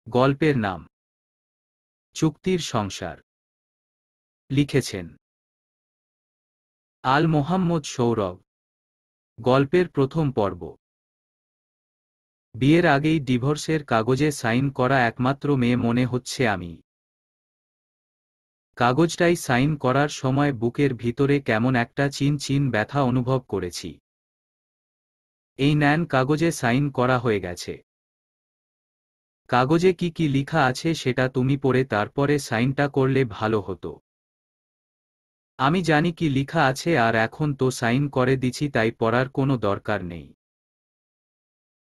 গল্পের নাম চুক্তির সংসার। লিখেছেন আল মোহাম্মদ সৌরভ। গল্পের প্রথম পর্ব। বিয়ের আগেই ডিভোর্সের কাগজে সাইন করা একমাত্র মেয়ে মনে হচ্ছে আমি। কাগজটাই সাইন করার সময় বুকের ভিতরে কেমন একটা চিন চিন ব্যথা অনুভব করেছি। এই নেন, কাগজে সাইন করা হয়ে গেছে। কাগজে কি কি লেখা আছে সেটা তুমি পড়ে তারপরে সাইনটা করলে ভালো হতো। আমি জানি কি লেখা আছে, আর এখন তো সাইন করে দিছি, তাই পড়ার কোনো দরকার নেই।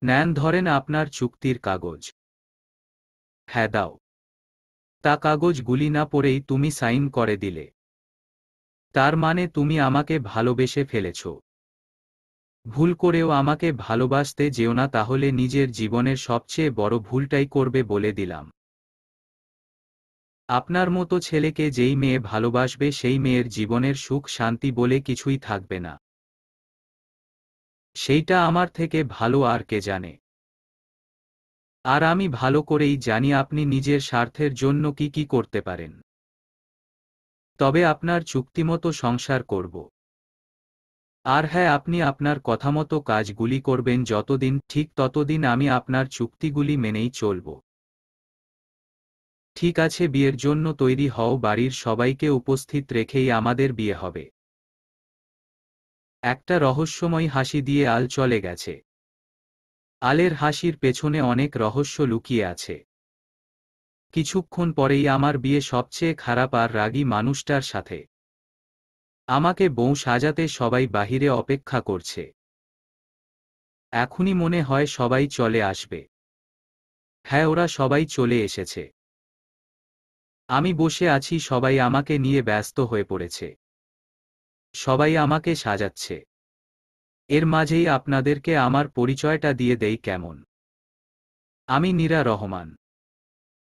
নেন, ধরেন আপনার চুক্তির কাগজ। হ্যাঁ, দাও। তা কাগজগুলি না পড়েই তুমি সাইন করে দিলে? তার মানে তুমি আমাকে ভালোবেসে ফেলেছ। ভুল করেও আমাকে ভালোবাসতে যেও না, তাহলে নিজের জীবনের সবচেয়ে বড় ভুলটাই করবে বলে দিলাম। আপনার মতো ছেলেকে যেই মেয়ে ভালোবাসবে সেই মেয়ের জীবনের সুখ শান্তি বলে কিছুই থাকবে না। সেইটা আমার থেকে ভালো আর কে জানে। আর আমি ভালো করেই জানি আপনি নিজের স্বার্থের জন্য কি কি করতে পারেন। তবে আপনার চুক্তিমতো সংসার করব। আর হ্যাঁ, আপনি আপনার কথামতো কাজগুলি করবেন যতদিন ঠিক ততদিন আমি আপনার চুক্তিগুলি মেনেই চলব। ঠিক আছে, বিয়ের জন্য তৈরি হও, বাড়ির সবাইকে উপস্থিত রেখেই আমাদের বিয়ে হবে। একটা রহস্যময় হাসি দিয়ে আল চলে গেছে। আলের হাসির পেছনে অনেক রহস্য লুকিয়ে আছে। কিছুক্ষণ পরেই আমার বিয়ে সবচেয়ে খারাপ আর রাগী মানুষটার সাথে। আমাকে বউ সাজাতে সবাই বাহিরে অপেক্ষা করছে। এখনই মনে হয় সবাই চলে আসবে। হ্যাঁ, ওরা সবাই চলে এসেছে। আমি বসে আছি, সবাই আমাকে নিয়ে ব্যস্ত হয়ে পড়েছে। সবাই আমাকে সাজাচ্ছে। এর মাঝেই আপনাদেরকে আমার পরিচয়টা দিয়ে দেই কেমন। আমি নীরা রহমান।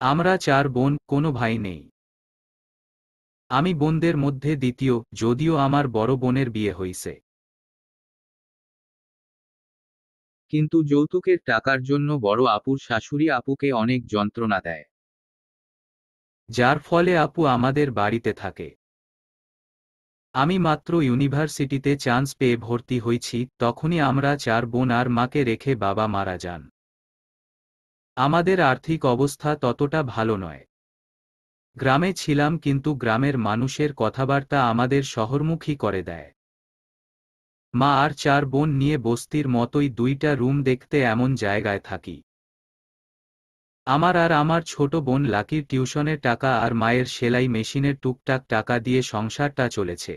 আমরা 4 বোন, কোনো ভাই নেই। আমি বোনদের মধ্যে দ্বিতীয়, যদিও আমার বড় বোনের বিয়ে হইছে। কিন্তু যৌতুকের টাকার জন্য বড় আপুর শাশুড়ি আপুকে অনেক যন্ত্রণা দেয়, যার ফলে আপু আমাদের বাড়িতে থাকে। আমি মাত্র ইউনিভার্সিটিতে চান্স পেয়ে ভর্তি হয়েছি, তখনই আমরা 4 বোন আর মাকে রেখে বাবা মারা যান। আমাদের আর্থিক অবস্থা ততটা ভালো নয়। গ্রামে ছিলাম, কিন্তু গ্রামের মানুষের কথাবার্তা আমাদের শহরমুখী করে দেয়। মা আর 4 বোন নিয়ে বস্তির মতোই 2টা রুম দেখতে এমন জায়গায় থাকি। আমার আর আমার ছোট বোন লাকির টিউশনের টাকা আর মায়ের সেলাই মেশিনের টুকটাক টাকা দিয়ে সংসারটা চলেছে।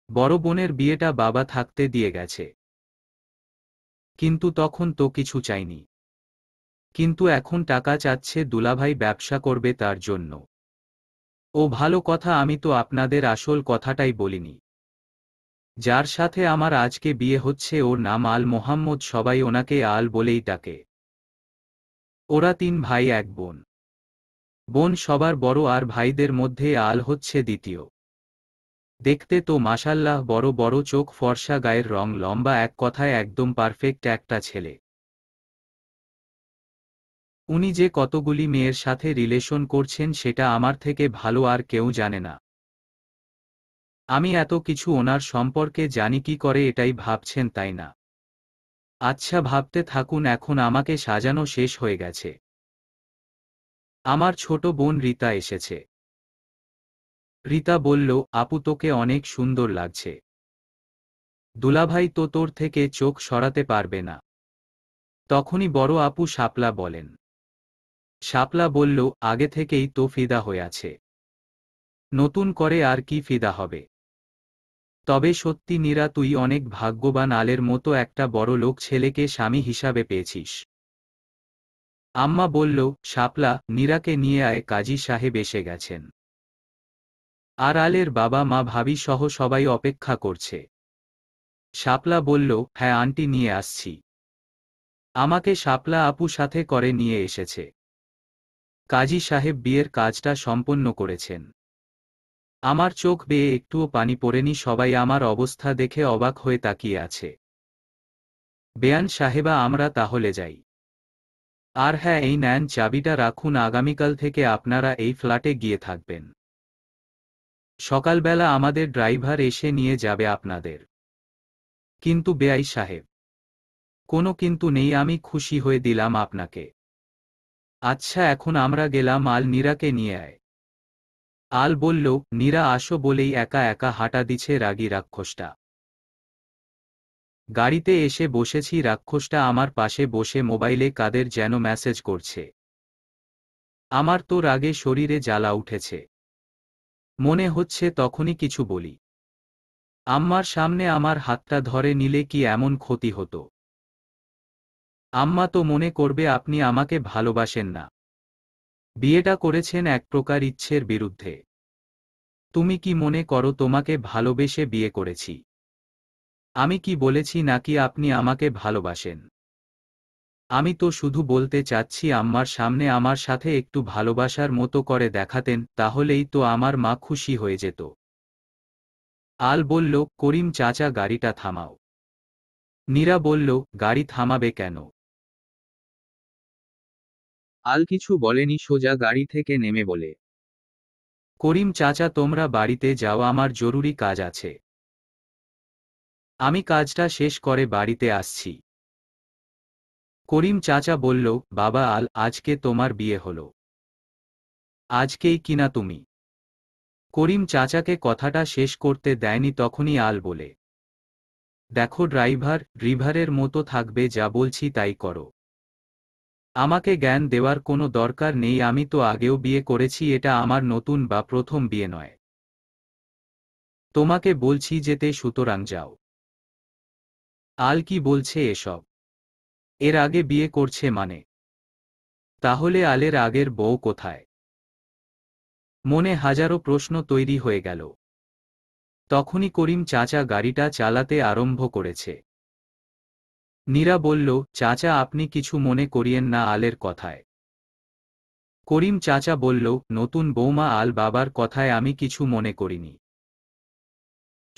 বড় বোনের বিয়েটা বাবা থাকতে দিয়ে গেছে। কিন্তু তখন তো কিছু চাইনি। কিন্তু এখন টাকা চাচ্ছে, দুলাভাই ব্যবসা করবে তার জন্য। ও ভালো কথা, আমি তো আপনাদের আসল কথাটাই বলিনি। যার সাথে আমার আজকে বিয়ে হচ্ছে ওর নাম আল মোহাম্মদ, সবাই ওনাকে আল বলেই ডাকে। ওরা 3 ভাই 1 বোন। বোন সবার বড় আর ভাইদের মধ্যে আল হচ্ছে দ্বিতীয়। দেখতে তো মাশাল্লাহ বড় বড় চোখ, ফর্সা গায়ের রং, লম্বা, এক কথায় একদম পারফেক্ট একটা ছেলে। উনি যে কতগুলি মেয়ের সাথে রিলেশন করছেন সেটা আমার থেকে ভালো আর কেউ জানে না। আমি এত কিছু ওনার সম্পর্কে জানি কি করে, এটাই ভাবছেন তাই না? আচ্ছা, ভাবতে থাকুন, এখন আমাকে সাজানো শেষ হয়ে গেছে। আমার ছোট বোন রীতা এসেছে। রীতা বলল, আপু তোকে অনেক সুন্দর লাগছে। দুলাভাই তো তোর থেকে চোখ সরাতে পারবে না। তখনই বড় আপু শাপলা বলেন। শাপলা বলল, আগে থেকেই তো ফিদা হয়ে আছে, নতুন করে আর কি ফিদা হবে। তবে সত্যি নীরা, তুই অনেক ভাগ্যবান, আলের মতো একটা বড় লোক ছেলেকে স্বামী হিসাবে পেয়েছিস। আম্মা বলল, শাপলা, নীরাকে নিয়ে আয়, কাজী সাহেব এসে গেছেন। আর আলের বাবা মা ভাবি সহ সবাই অপেক্ষা করছে। শাপলা বলল, হ্যাঁ আন্টি, নিয়ে আসছি। আমাকে শাপলা আপু সাথে করে নিয়ে এসেছে। কাজী সাহেব বিয়ের কাজটা সম্পন্ন করেছেন। আমার চোখ বেয়ে একটুও পানি পড়েনি, সবাই আমার অবস্থা দেখে অবাক হয়ে তাকিয়ে আছে। বেয়ান সাহেবা, আমরা তাহলে যাই। আর হ্যাঁ, এই নেন চাবিটা রাখুন, আগামীকাল থেকে আপনারা এই ফ্ল্যাটে গিয়ে থাকবেন। সকালবেলা আমাদের ড্রাইভার এসে নিয়ে যাবে আপনাদের। কিন্তু বেআই সাহেব। কোনো কিন্তু নেই, আমি খুশি হয়ে দিলাম আপনাকে। আচ্ছা, এখন আমরা গেলাম, আল নীরাকে নিয়ে আয়। আল বলল, নীরা আসো বলেই একা একা হাঁটা দিছে রাগী রাক্ষসটা। গাড়িতে এসে বসেছি, রাক্ষসটা আমার পাশে বসে মোবাইলে কাদের যেন মেসেজ করছে। আমার তো রাগে শরীরে জ্বালা উঠেছে। মনে হচ্ছে তখনই কিছু বলি। আম্মার সামনে আমার হাতটা ধরে নিলে কি এমন ক্ষতি হতো? আম্মা তো মনে করবে আপনি আমাকে ভালোবাসেন না। বিয়েটা করেছেন এক প্রকার ইচ্ছের বিরুদ্ধে। তুমি কি মনে করো তোমাকে ভালোবেসে বিয়ে করেছি? আমি কি বলেছি নাকি আপনি আমাকে ভালোবাসেন? আমি তো শুধু বলতে চাচ্ছি আম্মার সামনে আমার সাথে একটু ভালোবাসার মতো করে দেখাতেন, তাহলেই তো আমার মা খুশি হয়ে যেত। আল বলল, করিম চাচা গাড়িটা থামাও। নীরা বলল, গাড়ি থামাবে কেন? আল কিছু বলেনি, সোজা গাড়ি থেকে নেমে বলে, করিম চাচা তোমরা বাড়িতে যাও, আমার জরুরি কাজ আছে। আমি কাজটা শেষ করে বাড়িতে আসছি। করিম চাচা বলল, বাবা আল, আজকে তোমার বিয়ে হলো। আজকেই কিনা তুমি? করিম চাচাকে কথাটা শেষ করতে দেয়নি, তখনই আল বলে, দেখো ড্রাইভার, ড্রিভারের মতো থাকবে, যা বলছি তাই করো। আমাকে জ্ঞান দেওয়ার কোনো দরকার নেই, আমি তো আগেও বিয়ে করেছি, এটা আমার নতুন বা প্রথম বিয়ে নয়। তোমাকে বলছি যেতে, সুতরাং যাও। আল কি বলছে এসব? এর আগে বিয়ে করছে মানে? তাহলে আলের আগের বউ কোথায়? মনে হাজারো প্রশ্ন তৈরি হয়ে গেল। তখনই করিম চাচা গাড়িটা চালাতে আরম্ভ করেছে। নীরা বলল, চাচা আপনি কিছু মনে করিয়েন না আলের কথায়। করিম চাচা বলল, নতুন বৌমা আল বাবার কথায় আমি কিছু মনে করিনি।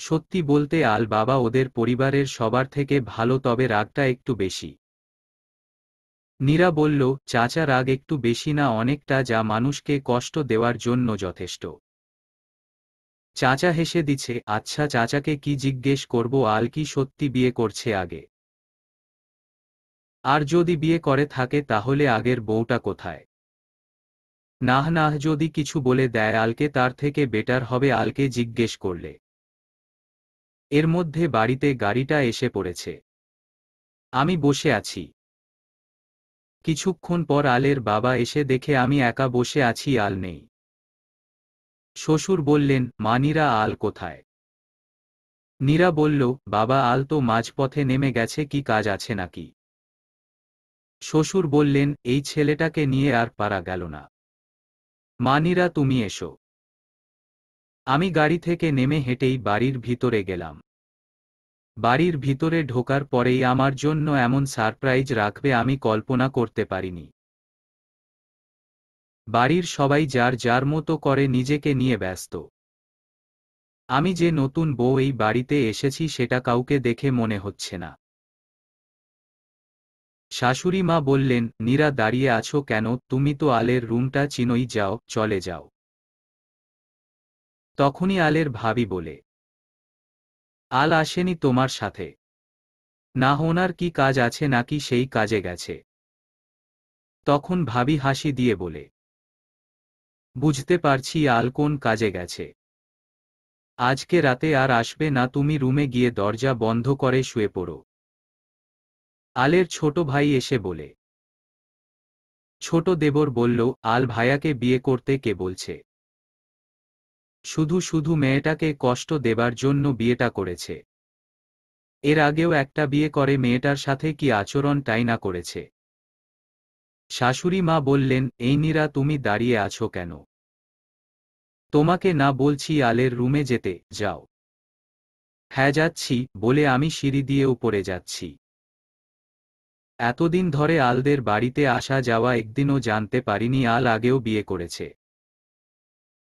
সত্যি বলতে আল বাবা ওদের পরিবারের সবার থেকে ভালো, তবে রাগটা একটু বেশি। নীরা বলল, চাচা রাগ একটু বেশি না, অনেকটা, যা মানুষকে কষ্ট দেওয়ার জন্য যথেষ্ট। চাচা হেসে দিচ্ছে, আচ্ছা চাচাকে কি জিজ্ঞেস করব, আল কি সত্যি বিয়ে করছে আগে? আর যদি বিয়ে করে থাকে তাহলে আগের বউটা কোথায়? নাহ নাহ, যদি কিছু বলে দেয় আলকে, তার থেকে বেটার হবে আলকে জিজ্ঞেস করলে। এর মধ্যে বাড়িতে গাড়িটা এসে পড়েছে। আমি বসে আছি। কিছুক্ষণ পর আলের বাবা এসে দেখে আমি একা বসে আছি, আল নেই। শ্বশুর বললেন, মা নীরা আল কোথায়? নীরা বলল, বাবা আল তো মাঝপথে নেমে গেছে, কি কাজ আছে নাকি? শ্বশুর বললেন, এই ছেলেটাকে নিয়ে আর পারা গেল না। মা নীরা তুমি এসো। আমি গাড়ি থেকে নেমে হেঁটেই বাড়ির ভিতরে গেলাম। বাড়ির ভিতরে ঢোকার পরেই আমার জন্য এমন সারপ্রাইজ রাখবে আমি কল্পনা করতে পারিনি। বাড়ির সবাই যার যার মতো করে নিজেকে নিয়ে ব্যস্ত। আমি যে নতুন বউ এই বাড়িতে এসেছি সেটা কাউকে দেখে মনে হচ্ছে না। শাশুড়ি মা বললেন, নীরা দাঁড়িয়ে আছো কেন, তুমি তো আলের রুমটা চিনোই, যাও, চলে যাও। তখনই আলের ভাবি বলে, আল আসেনি তোমার সাথে? না, ওনার কি কাজ আছে নাকি সেই কাজে গেছে? তখন ভাবি হাসি দিয়ে বলে, বুঝতে পারছি আল কোন কাজে গেছে। আজকে রাতে আর আসবে না, তুমি রুমে গিয়ে দরজা বন্ধ করে শুয়ে পড়ো। আলের ছোট ভাই এসে বলে, ছোট দেবর বলল, আল ভাইয়াকে বিয়ে করতে কে বলছে? শুধু শুধু মেয়েটাকে কষ্ট দেবার জন্য বিয়েটা করেছে। এর আগেও একটা বিয়ে করে মেয়েটার সাথে কি আচরণটাই না করেছে। শাশুড়ি মা বললেন, এই নীরা তুমি দাঁড়িয়ে আছো কেন? তোমাকে না বলছি আলের রুমে যেতে, যাও। হ্যাঁ যাচ্ছি, বলে আমি সিঁড়ি দিয়ে উপরে যাচ্ছি। এতদিন ধরে আলদের বাড়িতে আসা যাওয়া, একদিনও জানতে পারিনি আল আগেও বিয়ে করেছে।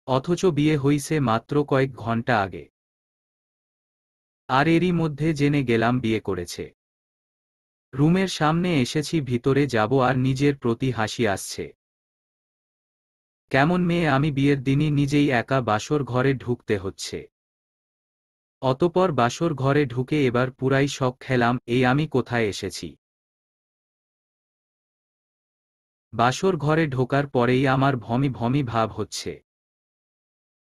অথচ বিয়ে হইছে মাত্র কয়েক ঘন্টা আগে। আর এরই মধ্যে জেনে গেলাম বিয়ে করেছে। রুমের সামনে এসেছি, ভিতরে যাব আর নিজের প্রতি হাসি আসছে। কেমন মেয়ে আমি, বিয়ের দিনই নিজেই একা বাসর ঘরে ঢুকতে হচ্ছে। অতঃপর বাসর ঘরে ঢুকে এবার পুরাই শক খেলাম, এই আমি কোথায় এসেছি। বাসর ঘরে ঢোকার পরেই আমার ভমি ভমি ভাব হচ্ছে।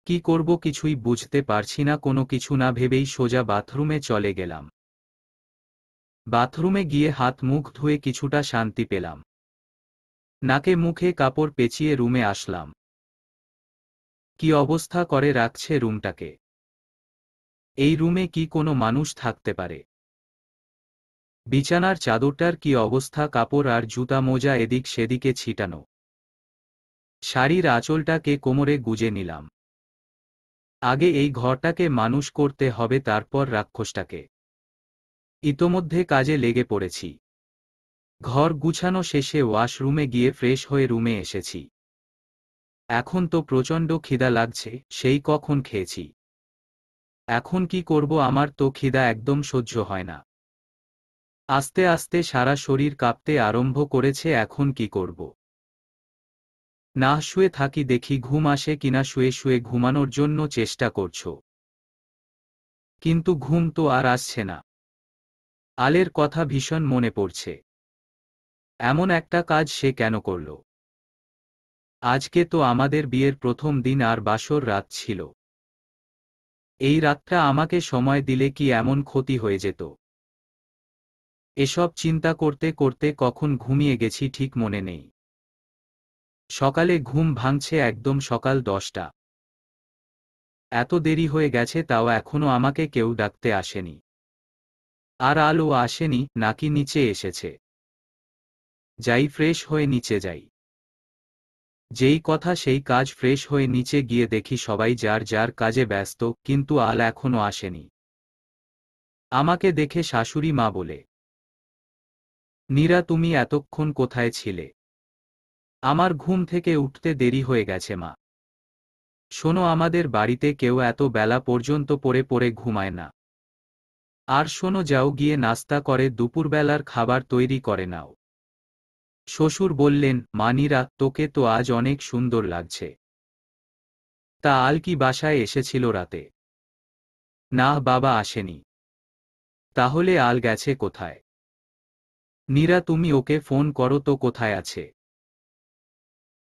কি করব কিছুই বুঝতে পারছি না, কোনো কিছু না ভেবেই সোজা বাথরুমে চলে গেলাম। বাথরুমে গিয়ে হাত মুখ ধুয়ে কিছুটা শান্তি পেলাম। নাকে মুখে কাপড় পেঁচিয়ে রুমে আসলাম। কি অবস্থা করে রাখছে রুমটাকে! এই রুমে কি কোনো মানুষ থাকতে পারে? বিছানার চাদরটার কি অবস্থা, কাপড় আর জুতা মোজা এদিক সেদিকে ছিটানো। শাড়ির আঁচলটাকে কোমরে গুজে নিলাম। আগে এই ঘরটাকে মানুষ করতে হবে, তারপর রাক্ষসটাকে। ইতোমধ্যে কাজে লেগে পড়েছি। ঘর গুছানো শেষে ওয়াশরুমে গিয়ে ফ্রেশ হয়ে রুমে এসেছি। এখন তো প্রচণ্ড খিদা লাগছে, সেই কখন খেয়েছি। এখন কি করব, আমার তো খিদা একদম সহ্য হয় না। আস্তে আস্তে সারা শরীর কাঁপতে আরম্ভ করেছে, এখন কি করব। না শুয়ে থাকি, দেখি ঘুম আসে কিনা, শুয়ে শুয়ে ঘুমানোর জন্য চেষ্টা করছো, কিন্তু ঘুম তো আর আসছে না। আলের কথা ভীষণ মনে পড়ছে। এমন একটা কাজ সে কেন করল? আজকে তো আমাদের বিয়ের প্রথম দিন আর বাসর রাত ছিল। এই রাতটা আমাকে সময় দিলে কি এমন ক্ষতি হয়ে যেত? এসব চিন্তা করতে করতে কখন ঘুমিয়ে গেছি ঠিক মনে নেই। সকালে ঘুম ভাঙছে একদম সকাল 10টা। এত দেরি হয়ে গেছে, তাও এখনো আমাকে কেউ ডাকতে আসেনি। আর আলো আসেনি, নাকি নিচে এসেছে? যাই, ফ্রেশ হয়ে নিচে যাই। যেই কথা সেই কাজ, ফ্রেশ হয়ে নিচে গিয়ে দেখি সবাই যার যার কাজে ব্যস্ত, কিন্তু আল এখনো আসেনি। আমাকে দেখে শাশুড়ি মা বলে, নীরা তুমি এতক্ষণ কোথায় ছিলে? আমার ঘুম থেকে উঠতে দেরি হয়ে গেছে মা। শোনো, আমাদের বাড়িতে কেউ এত বেলা পর্যন্ত পড়ে পড়ে ঘুমায় না। আর শোনো, যাও গিয়ে নাস্তা করে দুপুরবেলার খাবার তৈরি করে নাও। শ্বশুর বললেন, মা নীরা, তোকে তো আজ অনেক সুন্দর লাগছে। তা আল কি বাসায় এসেছিল রাতে? না বাবা, আসেনি। তাহলে আল গেছে কোথায়? নীরা তুমি ওকে ফোন করো তো, কোথায় আছে?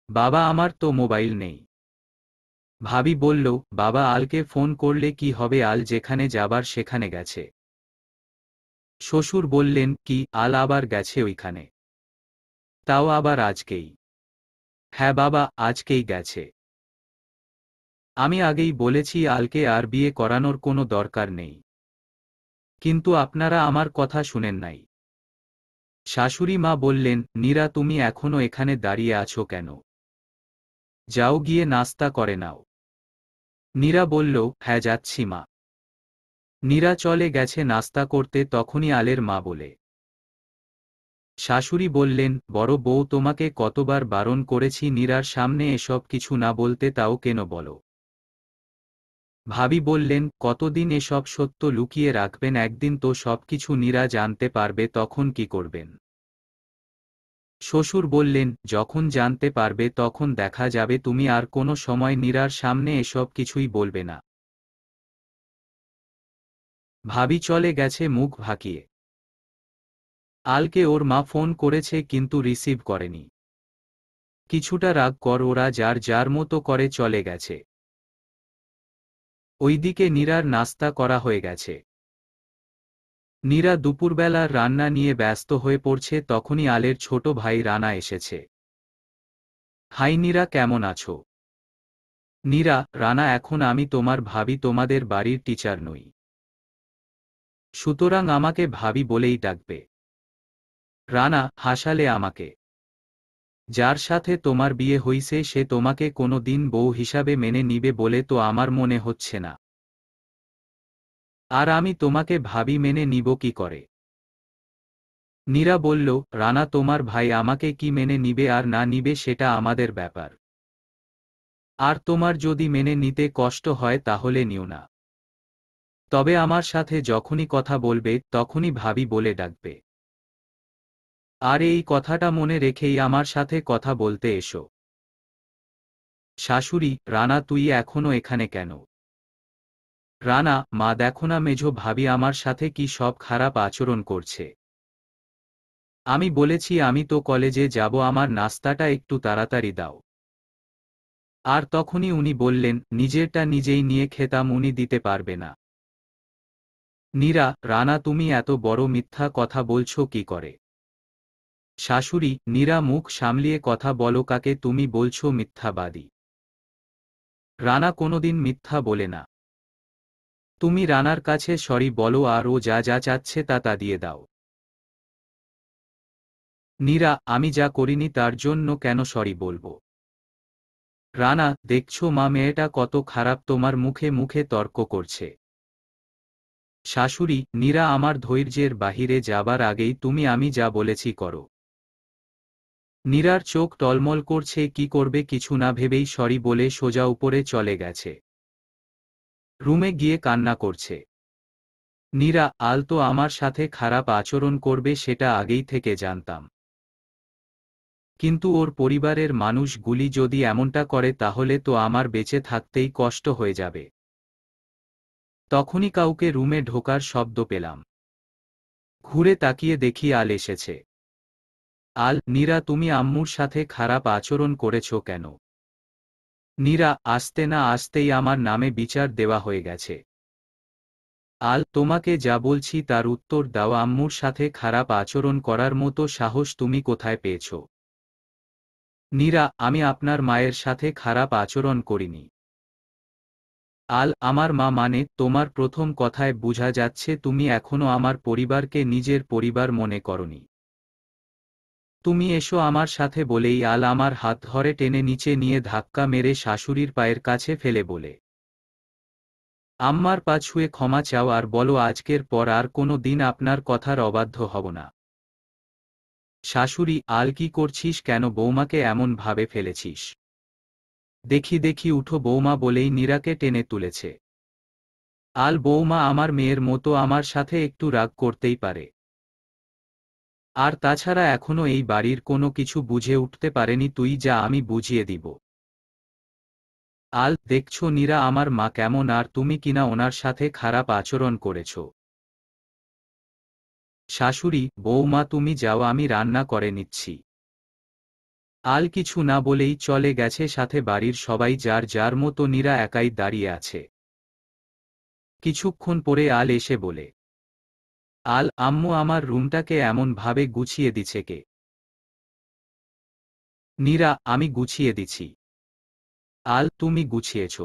বাবা, আমার তো মোবাইল নেই। ভাবি বলল, বাবা আলকে ফোন করলে কি হবে, আল যেখানে যাবার সেখানে গেছে। শ্বশুর বললেন, কি, আল আবার গেছে ওইখানে? তাও আবার আজকেই? হ্যাঁ বাবা, আজকেই গেছে। আমি আগেই বলেছি আলকে আর বিয়ে করানোর কোনো দরকার নেই। কিন্তু আপনারা আমার কথা শুনেন নাই। শাশুড়ি মা বললেন, নীরা তুমি এখনো এখানে দাঁড়িয়ে আছো কেন? যাও গিয়ে নাস্তা করে নাও। নীরা বলল, হ্যাঁ যাচ্ছি মা। নীরা চলে গেছে নাস্তা করতে, তখনই আলের মা বলে, শাশুড়ি বললেন, বড় বউ তোমাকে কতবার বারণ করেছি নীরার সামনে এসব কিছু না বলতে, তাও কেন বলো? ভাবি বললেন, কতদিন এসব সত্য লুকিয়ে রাখবেন, একদিন তো সবকিছু নীরা জানতে পারবে, তখন কি করবেন? শ্বশুর বললেন, যখন জানতে পারবে তখন দেখা যাবে, তুমি আর কোনো সময় নীরার সামনে এসব কিছুই বলবে না। ভাবি চলে গেছে মুখ ভাকিয়ে। আলকে ওর মা ফোন করেছে কিন্তু রিসিভ করেনি। কিছুটা রাগ কর, ওরা যার যার মতো করে চলে গেছে। ওইদিকে নীরার নাস্তা করা হয়ে গেছে। নীরা দুপুরবেলার রান্না নিয়ে ব্যস্ত হয়ে পড়ছে, তখনই আলের ছোট ভাই রানা এসেছে। হাই নীরা, কেমন আছো? নীরা, রানা, এখন আমি তোমার ভাবি, তোমাদের বাড়ির টিচার নই। সুতরাং আমাকে ভাবি বলেই ডাকবে। রানা, হাসালে আমাকে। যার সাথে তোমার বিয়ে হইছে সে তোমাকে কোনো দিন বউ হিসাবে মেনে নিবে বলে তো আমার মনে হচ্ছে না। আর আমি তোমাকে ভাবি মেনে নিব কি করে? নীরা বলল, রানা, তোমার ভাই আমাকে কি মেনে নিবে আর না নিবে সেটা আমাদের ব্যাপার। আর তোমার যদি মেনে নিতে কষ্ট হয় তাহলে নিও না। তবে আমার সাথে যখনই কথা বলবে তখনই ভাবি বলে ডাকবে। আর এই কথাটা মনে রেখেই আমার সাথে কথা বলতে এসো। শাশুড়ি: রানা, তুই এখনো এখানে কেন? রানা: মা, দেখো না মেঝো ভাবি আমার সাথে কি সব খারাপ আচরণ করছে। আমি বলেছি আমি তো কলেজে যাব, আমার নাস্তাটা একটু তাড়াতাড়ি দাও। আর তখনই উনি বললেন, নিজেরটা নিজেই নিয়ে খেতাম, উনি দিতে পারবে না। নীরা: রানা, তুমি এত বড় মিথ্যা কথা বলছো কি করে? শাশুড়ি: নীরা, মুখ সামলিয়ে কথা বলো, কাকে তুমি বলছো মিথ্যাবাদী? রানা কোনোদিন মিথ্যা বলে না। তুমি রানার কাছে সরি বলো, আর ও যা যা চাচ্ছে তা দিয়ে দাও। নীরা: আমি যা করিনি তার জন্য কেন সরি বলবো? রানা: দেখছো মা, মেয়েটা কত খারাপ, তোমার মুখে মুখে তর্ক করছে। শাশুড়ি: নীরা, আমার ধৈর্যের বাহিরে যাবার আগেই তুমি আমি যা বলেছি করো। নীরার চোখ টলমল করছে, কি করবে কিছু না ভেবেই সরি বলে সোজা উপরে চলে গেছে। রুমে গিয়ে কান্না করছে। নীরা: আল তো আমার সাথে খারাপ আচরণ করবে সেটা আগেই থেকে জানতাম। কিন্তু ওর পরিবারের মানুষগুলি যদি এমনটা করে তাহলে তো আমার বেঁচে থাকতেই কষ্ট হয়ে যাবে। তখনই কাউকে রুমে ঢোকার শব্দ পেলাম। ঘুরে তাকিয়ে দেখি আল এসেছে। আল: নীরা, তুমি আম্মুর সাথে খারাপ আচরণ করেছো কেন? নীরা: আসতে না আসতেই আমার নামে বিচার দেওয়া হয়ে গেছে। আল: তোমাকে যা বলছি তার উত্তর দাও, আম্মুর সাথে খারাপ আচরণ করার মতো সাহস তুমি কোথায় পেয়েছ? নীরা: আমি আপনার মায়ের সাথে খারাপ আচরণ করিনি। আল: আমার মা মানে? তোমার প্রথম কথায় বোঝা যাচ্ছে তুমি এখনো আমার পরিবারকে নিজের পরিবার মনে করনি। তুমি এসো আমার সাথে বলেই আল আমার হাত ধরে টেনে নিচে নিয়ে ধাক্কা মেরে শাশুড়ির পায়ের কাছে ফেলে বলে, আম্মার পা ছুঁয়ে ক্ষমা চাও আর বলো আজকের পর আর কোনো দিন আপনার কথার অবাধ্য হব না। শাশুড়ি: আল, কি করছিস, কেন বৌমাকে এমন ভাবে ফেলেছিস? দেখি দেখি উঠো বৌমা বলেই নীরাকে টেনে তুলেছে। আল: বৌমা আমার মেয়ের মতো, আমার সাথে একটু রাগ করতেই পারে। আর তাছাড়া এখনো এই বাড়ির কোনো কিছু বুঝে উঠতে পারেনি, তুই যা আমি বুঝিয়ে দিব। আল: দেখছো নীরা আমার মা কেমন, আর তুমি কিনা ওনার সাথে খারাপ আচরণ করেছ। শাশুড়ি: বৌমা তুমি যাও, আমি রান্না করে নিচ্ছি। আল কিছু না বলেই চলে গেছে, সাথে বাড়ির সবাই যার যার মতো, নীরা একাই দাঁড়িয়ে আছে। কিছুক্ষণ পরে আল এসে বলে, আল, আম্মু আমার রুমটাকে এমন ভাবে গুছিয়ে দিছে কে? নীরা: আমি গুছিয়ে দিছি। আল: তুমি গুছিয়েছ?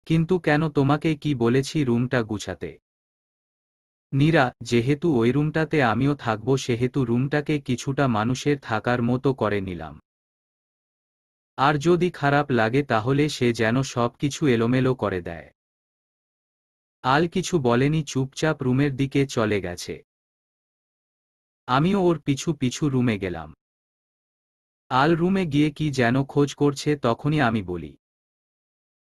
কিন্তু কেন, তোমাকে কি বলেছি রুমটা গুছাতে? নীরা: যেহেতু ওই রুমটাতে আমিও থাকব সেহেতু রুমটাকে কিছুটা মানুষের থাকার মতো করে নিলাম। আর যদি খারাপ লাগে তাহলে সে যেন সব কিছু এলোমেলো করে দেয়। আল কিছু বলেনি, চুপচাপ রুমের দিকে চলে গেছে। আমিও ওর পিছু পিছু রুমে গেলাম। আল রুমে গিয়ে কি যেন খোঁজ করছে, তখনই আমি বলি,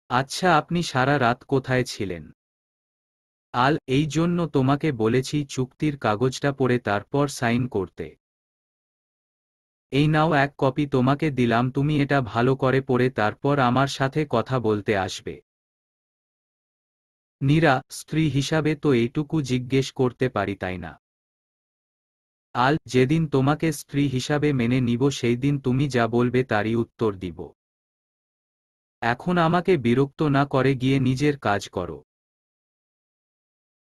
আচ্ছা আপনি সারা রাত কোথায় ছিলেন? আল: এই জন্য তোমাকে বলেছি চুক্তির কাগজটা পড়ে তারপর সাইন করতে। এই নাও এক কপি তোমাকে দিলাম, তুমি এটা ভালো করে পড়ে তারপর আমার সাথে কথা বলতে আসবে। নীরা: স্ত্রী হিসাবে তো এইটুকু জিজ্ঞেস করতে পারি তাই না? আল: যেদিন তোমাকে স্ত্রী হিসাবে মেনে নিব সেই দিন তুমি যা বলবে তারই উত্তর দিব। এখন আমাকে বিরক্ত না করে গিয়ে নিজের কাজ করো।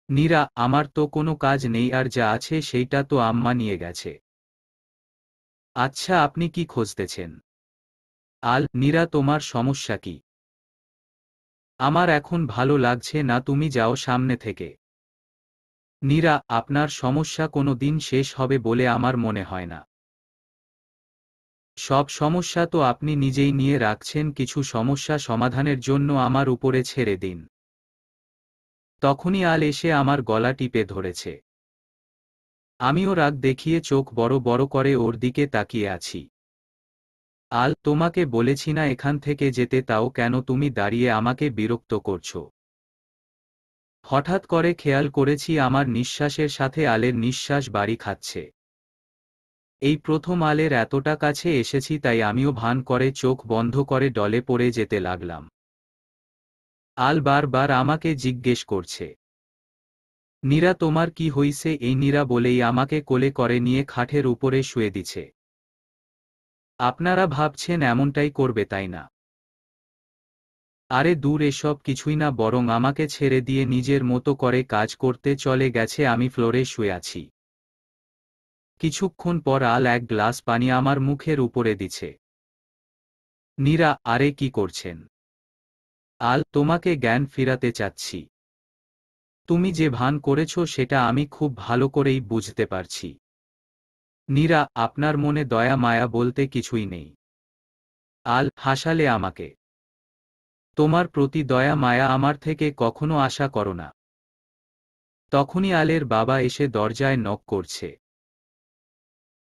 নীরা: আমার তো কোনো কাজ নেই, আর যা আছে সেইটা তো আম্মা নিয়ে গেছে। আচ্ছা আপনি কি খুঁজতেছেন? আল: নীরা, তোমার সমস্যা কি? আমার এখন ভালো লাগছে না, তুমি যাও সামনে থেকে। নীরা: আপনার সমস্যা কোনো দিন শেষ হবে বলে আমার মনে হয় না। সব সমস্যা তো আপনি নিজেই নিয়ে রাখছেন, কিছু সমস্যা সমাধানের জন্য আমার উপরে ছেড়ে দিন। তখনই আল এসে আমার গলা টিপে ধরেছে। আমিও রাগ দেখিয়ে চোখ বড় বড় করে ওর দিকে তাকিয়ে আছি। আল: তোমাকে বলেছি না এখান থেকে যেতে, তাও কেন তুমি দাঁড়িয়ে আমাকে বিরক্ত করছো? হঠাৎ করে খেয়াল করেছি আমার নিঃশ্বাসের সাথে আলের নিঃশ্বাস বাড়ি খাচ্ছে। এই প্রথম আলের এতটা কাছে এসেছি, তাই আমিও ভান করে চোখ বন্ধ করে ডলে পড়ে যেতে লাগলাম। আল বারবার আমাকে জিজ্ঞেস করছে, নীরা তোমার কি হইছে? এই নীরা বলেই আমাকে কোলে করে নিয়ে খাটের উপরে শুয়ে দিছে। আপনারা ভাবছেন এমনটাই করবে, তাই না? আরে দূর, এসব কিছুই না, বরং আমাকে ছেড়ে দিয়ে নিজের মতো করে কাজ করতে চলে গেছে। আমি ফ্লোরে শুয়ে আছি। কিছুক্ষণ পর আল এক গ্লাস পানি আমার মুখের উপরে দিছে। নীরা, আরে কি করছেন? আল, তোমাকে জ্ঞান ফিরাতে চাচ্ছি। তুমি যে ভান করেছ সেটা আমি খুব ভালো করেই বুঝতে পারছি। নীরা, আপনার মনে দয়া মায়া বলতে কিছুই নেই। আল হাসালে আমাকে। তোমার প্রতি দয়া মায়া আমার থেকে কখনো আশা করো না। তখনই আলের বাবা এসে দরজায় নক করছে।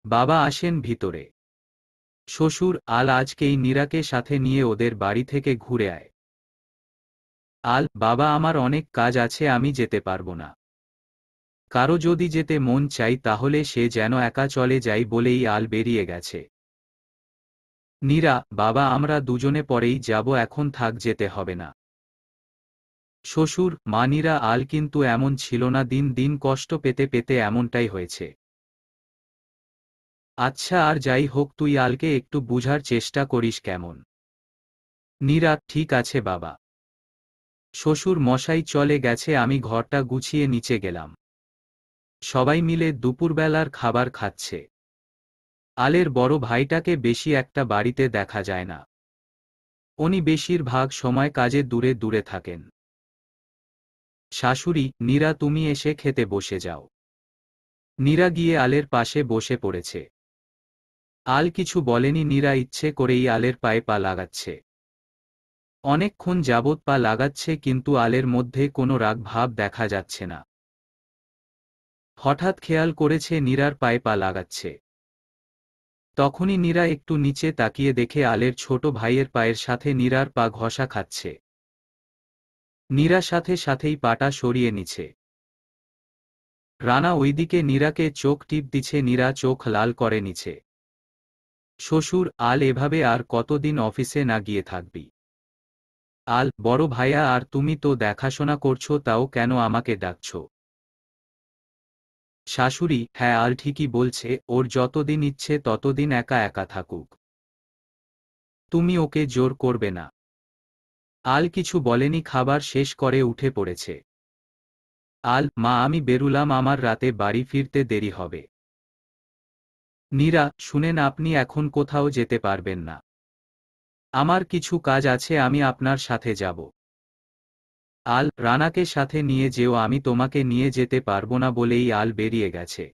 বাবা, আসেন ভিতরে। শ্বশুর, আল আজকেই নীরাকে সাথে নিয়ে ওদের বাড়ি থেকে ঘুরে আয়। আল, বাবা আমার অনেক কাজ আছে, আমি যেতে পারবো না। কারো যদি যেতে মন চাই তাহলে সে যেন একা চলে যাই বলেই আল বেরিয়ে গেছে। নীরা, বাবা আমরা দুজনে পরেই যাব, এখন থাক, যেতে হবে না। শ্বশুর, মা নীরা, আল কিন্তু এমন ছিল না, দিন দিন কষ্ট পেতে পেতে এমনটাই হয়েছে। আচ্ছা, আর যাই হোক, তুই আলকে একটু বুঝার চেষ্টা করিস কেমন? নীরা, ঠিক আছে বাবা। শ্বশুর মশাই চলে গেছে, আমি ঘরটা গুছিয়ে নিচে গেলাম। সবাই মিলে দুপুরবেলার খাবার খাচ্ছে। আলের বড় ভাইটাকে বেশি একটা বাড়িতে দেখা যায় না। উনি বেশিরভাগ সময় কাজে দূরে দূরে থাকেন। শাশুড়ি, নীরা তুমি এসে খেতে বসে যাও। নীরা গিয়ে আলের পাশে বসে পড়েছে। আল কিছু বলেনি, নীরা ইচ্ছে করেই আলের পায়ে পা লাগাচ্ছে। অনেকক্ষণ যাবৎ পা লাগাচ্ছে, কিন্তু আলের মধ্যে কোনো রাগ ভাব দেখা যাচ্ছে না। হঠাৎ খেয়াল করেছে নীরার পায়ে পা লাগাচ্ছে। তখনই নীরা একটু নিচে তাকিয়ে দেখে আলের ছোট ভাইয়ের পায়ের সাথে নীরার পা ঘষা খাচ্ছে। নীরা সাথে সাথেই পাটা সরিয়ে নিছে। রানা ওইদিকে নীরাকে চোখ টিপ দিছে, নীরা চোখ লাল করে নিছে। শ্বশুর, আল এভাবে আর কতদিন অফিসে না গিয়ে থাকবি? আল, বড় ভাইয়া, আর তুমি তো দেখাশোনা করছো, তাও কেন আমাকে ডাকছো? শাশুড়ি, হ্যাঁ আল ঠিকই বলছে, ওর যতদিন ইচ্ছে ততদিন একা একা থাকুক। তুমি ওকে জোর করবে না। আল কিছু বলেনি, খাবার শেষ করে উঠে পড়েছে। আল, মা আমি বেরুলাম, আমার রাতে বাড়ি ফিরতে দেরি হবে। নীরা, শুনেন, আপনি এখন কোথাও যেতে পারবেন না। আমার কিছু কাজ আছে, আমি আপনার সাথে যাব। আল, রানাকে সাথে নিয়ে যেও, আমি তোমাকে নিয়ে যেতে পারবো না বলেই আল বেরিয়ে গেছে।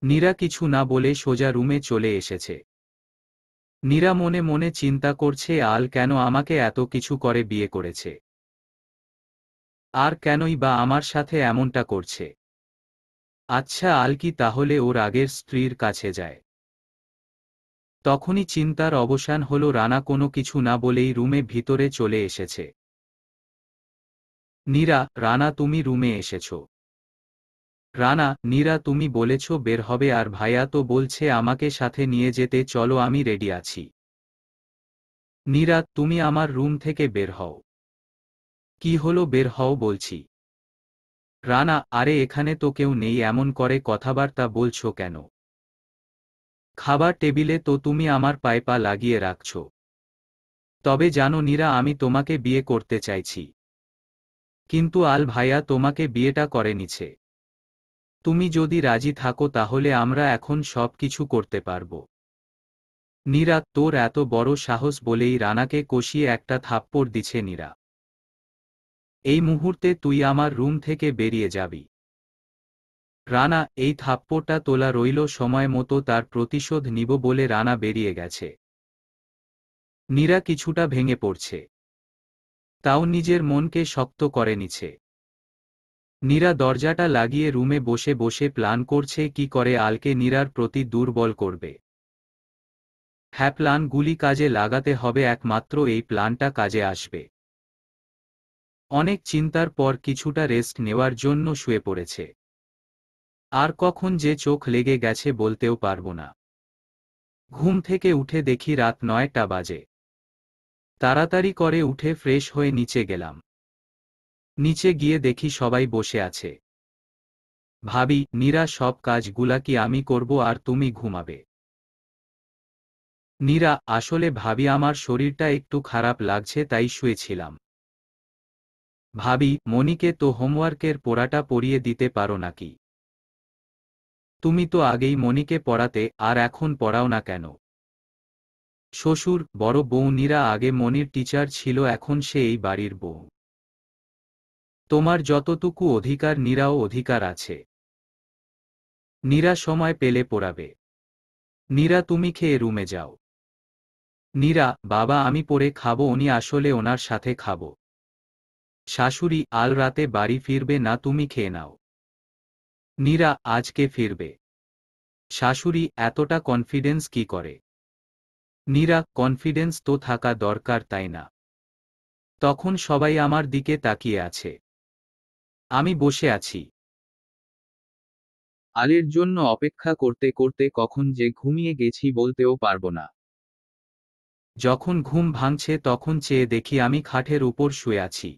নীরা কিছু না বলে সোজা রুমে চলে এসেছে। নীরা মনে মনে চিন্তা করছে, আল কেন আমাকে এত কিছু করে বিয়ে করেছে? আর কেনই বা আমার সাথে এমনটা করছে? আচ্ছা, আল কি তাহলে ওর আগের স্ত্রীর কাছে যায়? তখনই চিন্তার অবসান হলো, রানা কোনো কিছু না বলেই রুমে ভিতরে চলে এসেছে। নীরা, রানা তুমি রুমে এসেছ? রানা, নীরা তুমি বলেছ বের হবে, আর ভাইয়া তো বলছে আমাকে সাথে নিয়ে যেতে, চলো আমি রেডি আছি। নীরা, তুমি আমার রুম থেকে বের হও। কি হলো, বের হও বলছি। রানা, আরে এখানে তো কেউ নেই, এমন করে কথাবার্তা বলছো কেন? খাবার টেবিলে তো তুমি আমার পায়ে পা লাগিয়ে রাখছ। তবে জানো নীরা, আমি তোমাকে বিয়ে করতে চাইছি। কিন্তু আল ভাইয়া তোমাকে বিয়েটা করে নিছে। তুমি যদি রাজি থাকো তাহলে আমরা এখন সব কিছু করতে পারবো। নীরা, তোর এত বড় সাহস বলেই রানাকে কষিয়ে একটা থাপ্পড় দিছে নীরা। এই মুহূর্তে তুই আমার রুম থেকে বেরিয়ে যাবি। রানা, এই থাপ্পড়টা তোলা রইল, সময় মতো তার প্রতিশোধ নিব বলে রানা বেরিয়ে গেছে। নীরা কিছুটা ভেঙে পড়ছে, তাও নিজের মনকে শক্ত করে নিছে। নীরা দরজাটা লাগিয়ে রুমে বসে বসে প্ল্যান করছে কি করে আলকে নীরার প্রতি দুর্বল করবে। হ্যাঁ, প্ল্যানগুলি কাজে লাগাতে হবে, একমাত্র এই প্ল্যানটা কাজে আসবে। অনেক চিন্তার পর কিছুটা রেস্ট নেওয়ার জন্য শুয়ে পড়েছে। আর কখন যে চোখ লেগে গেছে বলতেও পারবো না। ঘুম থেকে উঠে দেখি রাত 9টা বাজে। তাড়াতাড়ি করে উঠে ফ্রেশ হয়ে নিচে গেলাম। নিচে গিয়ে দেখি সবাই বসে আছে। ভাবি, নীরা, সব কাজগুলা কি আমি করব আর তুমি ঘুমাবে? নীরা, আসলে ভাবি আমার শরীরটা একটু খারাপ লাগছে তাই শুয়েছিলাম। ভাবি, মনিকে তো হোমওয়ার্কের পড়াটা পড়িয়ে দিতে পারো নাকি? তুমি তো আগেই মনিকে পড়াতে, আর এখন পড়াও না কেন? শ্বশুর, বড় বউ নীরা আগে মনির টিচার ছিল, এখন সে এই বাড়ির বউ। তোমার যতটুকু অধিকার নীরাও অধিকার আছে। নীরা সময় পেলে পড়াবে। নীরা, তুমি খেয়ে রুমে যাও। নীরা, বাবা আমি পড়ে খাবো, উনি আসলে ওনার সাথে খাবো। শাশুড়ি, আল রাতে বাড়ি ফিরবে না, তুমি খেয়ে নাও। নীরা, আজকে ফিরবে। শাশুড়ি, এতটা কনফিডেন্স কি করে? নীরা, কনফিডেন্স তো থাকা দরকার, তাই না? তখন সবাই আমার দিকে তাকিয়ে আছে। আমি বসে আছি। আলের জন্য অপেক্ষা করতে করতে কখন যে ঘুমিয়ে গেছি বলতেও পারবো না। যখন ঘুম ভাঙছে তখন চেয়ে দেখি আমি খাটের উপর শুয়ে আছি।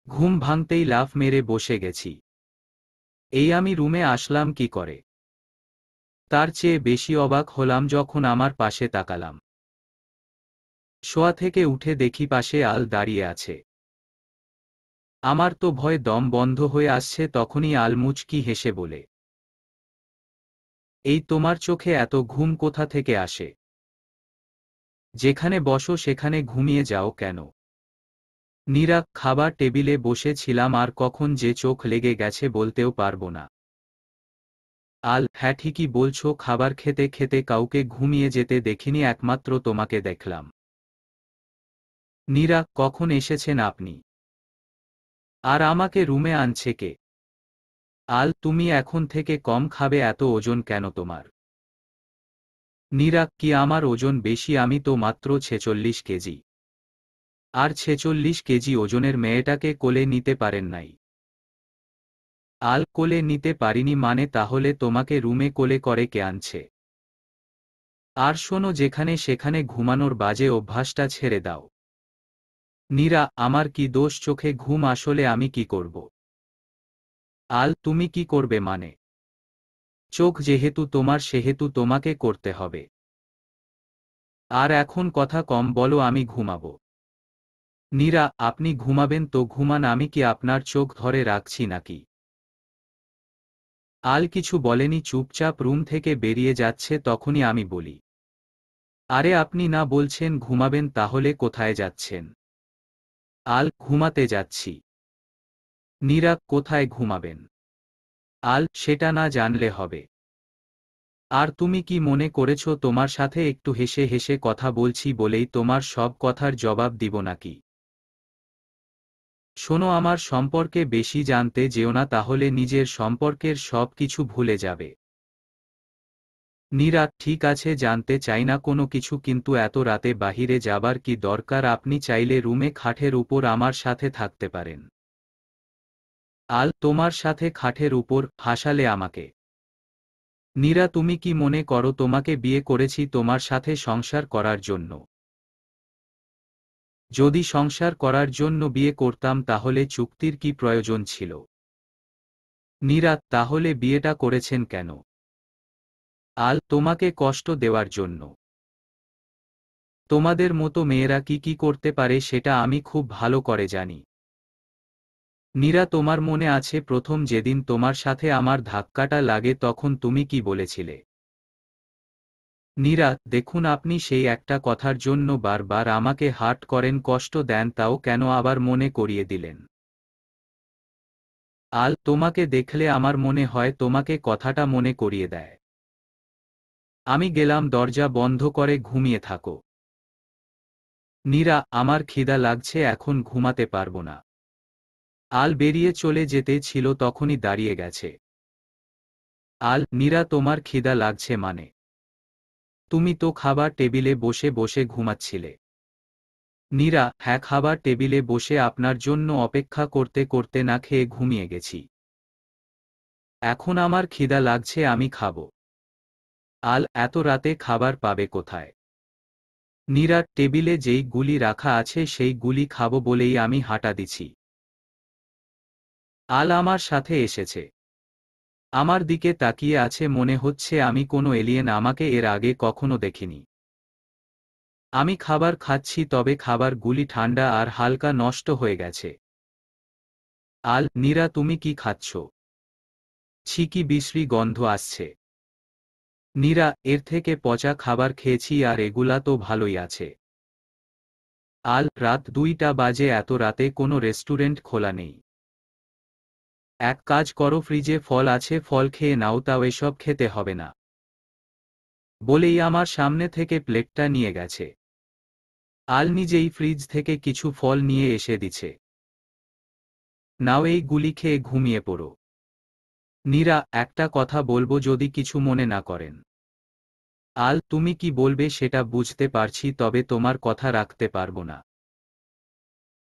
ঘুম ভাঙতেই লাফ মেরে বসে গেছি। এই আমি রুমে আসলাম কি করে? তার চেয়ে বেশি অবাক হলাম যখন আমার পাশে তাকালাম। শোয়া থেকে উঠে দেখি পাশে আল দাঁড়িয়ে আছে। আমার তো ভয় দম বন্ধ হয়ে আসছে, তখনই আল মুচকি হেসে বলে, এই তোমার চোখে এত ঘুম কোথা থেকে আসে? যেখানে বসো সেখানে ঘুমিয়ে যাও কেন? নীরা, খাবার টেবিলে বসে ছিলাম আর কখন যে চোখ লেগে গেছে বলতেও পারবো না। আল, হ্যাঁ ঠিকই বলছো, খাবার খেতে খেতে কাউকে ঘুমিয়ে যেতে দেখিনি, একমাত্র তোমাকে দেখলাম। নীরা, কখন এসেছেন আপনি? আর আমাকে রুমে আনছে কে? আল, তুমি এখন থেকে কম খাবে, এত ওজন কেন তোমার? নীরা, কি আমার ওজন বেশি? আমি তো মাত্র 46 কেজি। আর 46 কেজি ওজনের মেয়েটাকে কোলে নিতে পারেন নাই? আল, কোলে নিতে পারিনি মানে? তাহলে তোমাকে রুমে কোলে করে কে আনছে? আর শোনো, যেখানে সেখানে ঘুমানোর বাজে অভ্যাসটা ছেড়ে দাও। নীরা, আমার কি দোষ? চোখে ঘুম আসলে আমি কি করব? আল, তুমি কি করবে মানে? চোখ যেহেতু তোমার সেহেতু তোমাকে করতে হবে। আর এখন কথা কম বলো, আমি ঘুমাবো। নীরা, আপনি ঘুমাবেন তো ঘুমান, আমি কি আপনার চোখ ধরে রাখছি নাকি? আল কিছু বলেনি, চুপচাপ রুম থেকে বেরিয়ে যাচ্ছে, তখনই আমি বলি, আরে আপনি না বলছেন ঘুমাবেন, তাহলে কোথায় যাচ্ছেন? আল, ঘুমাতে যাচ্ছি। নীরা, কোথায় ঘুমাবেন? আল, সেটা না জানলে হবে? আর তুমি কি মনে করেছো তোমার সাথে একটু হেসে হেসে কথা বলছি বলেই তোমার সব কথার জবাব দিব নাকি? শোনো, আমার সম্পর্কে বেশি জানতে যেও না, তাহলে নিজের সম্পর্কের সব কিছু ভুলে যাবে। নীরা, ঠিক আছে, জানতে চাই না কোনো কিছু, কিন্তু এত রাতে বাহিরে যাবার কি দরকার? আপনি চাইলে রুমে খাটের উপর আমার সাথে থাকতে পারেন। আল, তোমার সাথে খাটের উপর? হাসালে আমাকে। নীরা, তুমি কি মনে করো তোমাকে বিয়ে করেছি তোমার সাথে সংসার করার জন্য? যদি সংসার করার জন্য বিয়ে করতাম তাহলে চুক্তির কি প্রয়োজন ছিল? নীরা, তাহলে বিয়েটা করেছেন কেন? আল, তোমাকে কষ্ট দেওয়ার জন্য। তোমাদের মতো মেয়েরা কি কি করতে পারে সেটা আমি খুব ভালো করে জানি। নীরা, তোমার মনে আছে প্রথম যেদিন তোমার সাথে আমার ধাক্কাটা লাগে তখন তুমি কি বলেছিলে? নীরা, দেখুন, আপনি সেই একটা কথার জন্য বারবার আমাকে হার্ট করেন, কষ্ট দেন, তাও কেন আবার মনে করিয়ে দিলেন? আল, তোমাকে দেখলে আমার মনে হয় তোমাকে কথাটা মনে করিয়ে দেয়। আমি গেলাম, দরজা বন্ধ করে ঘুমিয়ে থাকো। নীরা, আমার খিদা লাগছে, এখন ঘুমাতে পারবো না। আল বেরিয়ে চলে যেতে ছিল তখনই দাঁড়িয়ে গেছে। আল, নীরা, তোমার খিদা লাগছে মানে? তুমি তো খাবার টেবিলে বসে বসে ঘুমাচ্ছিলে। নীরা, হ্যাঁ, খাবার টেবিলে বসে আপনার জন্য অপেক্ষা করতে করতে না খেয়ে ঘুমিয়ে গেছি। এখন আমার খিদা লাগছে, আমি খাবো। আল এত রাতে খাবার পাবে কোথায়? নীরা টেবিলে যেই গুলি রাখা আছে সেই গুলি খাবো বলেই আমি হাঁটা দিছি। আল আমার সাথে এসেছে। আমার দিকে তাকিয়ে আছে, মনে হচ্ছে আমি কোনো এলিয়েন, আমাকে এর আগে কখনো দেখিনি। আমি খাবার খাচ্ছি, তবে খাবার গুলি ঠান্ডা আর হালকা নষ্ট হয়ে গেছে। আল নীরা তুমি কি খাচ্ছ? ছি, কি বিশ্রী গন্ধ আসছে। নীরা এর থেকে পচা খাবার খেয়েছি, আর এগুলা তো ভালোই আছে। আল রাত 2টা বাজে, এত রাতে কোনো রেস্টুরেন্ট খোলা নেই। এক কাজ করো, ফ্রিজে ফল আছে, ফল খেয়ে নাও, তাও এসব খেতে হবে না। বলেই আমার সামনে থেকে প্লেটটা নিয়ে গেছে। আল নিজেই ফ্রিজ থেকে কিছু ফল নিয়ে এসে দিছে। নাও, এই গুলি খেয়ে ঘুমিয়ে পড়ো। নীরা একটা কথা বলবো, যদি কিছু মনে না করেন। আল তুমি কি বলবে সেটা বুঝতে পারছি, তবে তোমার কথা রাখতে পারবো না।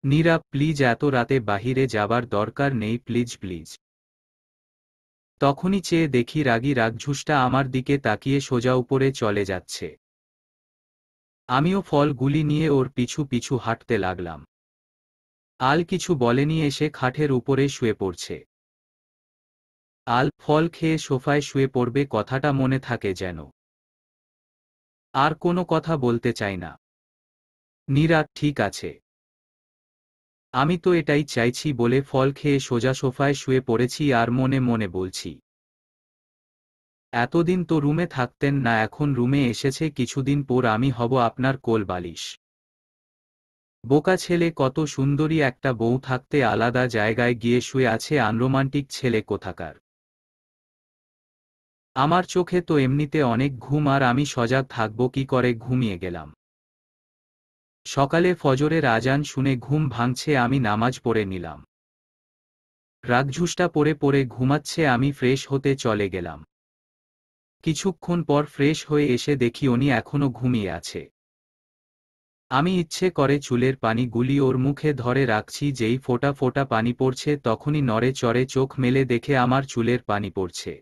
নীরা প্লিজ, এত রাতে বাহিরে যাবার দরকার নেই, প্লিজ প্লিজ। তখনই চেয়ে দেখি রাগী রাগঝুসটা আমার দিকে তাকিয়ে সোজা উপরে চলে যাচ্ছে। আমিও ফলগুলি নিয়ে ওর পিছু পিছু হাঁটতে লাগলাম। আল কিছু বলেনি, এসে খাটের উপরে শুয়ে পড়ছে। আল ফল খেয়ে সোফায় শুয়ে পড়বে, কথাটা মনে থাকে যেন। আর কোনো কথা বলতে চাই না। নীরা ঠিক আছে। আমি তো এটাই চাইছি বলে ফল খেয়ে সোজা সোফায় শুয়ে পড়েছি, আর মনে মনে বলছি, এতদিন তো রুমে থাকতেন না, এখন রুমে এসেছে, কিছুদিন পর আমি হব আপনার কোল বালিশ। বোকা ছেলে, কত সুন্দরী একটা বউ থাকতে আলাদা জায়গায় গিয়ে শুয়ে আছে, আনরোমান্টিক ছেলে কোথাকার। আমার চোখে তো এমনিতে অনেক ঘুম, আর আমি সজাগ থাকব কি করে, ঘুমিয়ে গেলাম। সকালে ফজরের আজান শুনে ঘুম ভাঙছে, আমি নামাজ পড়ে নিলাম। রাগঝুসটা পড়ে পড়ে ঘুমাচ্ছে, আমি ফ্রেশ হতে চলে গেলাম। কিছুক্ষণ পর ফ্রেশ হয়ে এসে দেখি উনি এখনো ঘুমিয়ে আছে। আমি ইচ্ছে করে চুলের পানিগুলি ওর মুখে ধরে রাখছি, যেই ফোঁটা ফোঁটা পানি পড়ছে তখনই নড়ে চড়ে চোখ মেলে দেখে আমার চুলের পানি পড়ছে।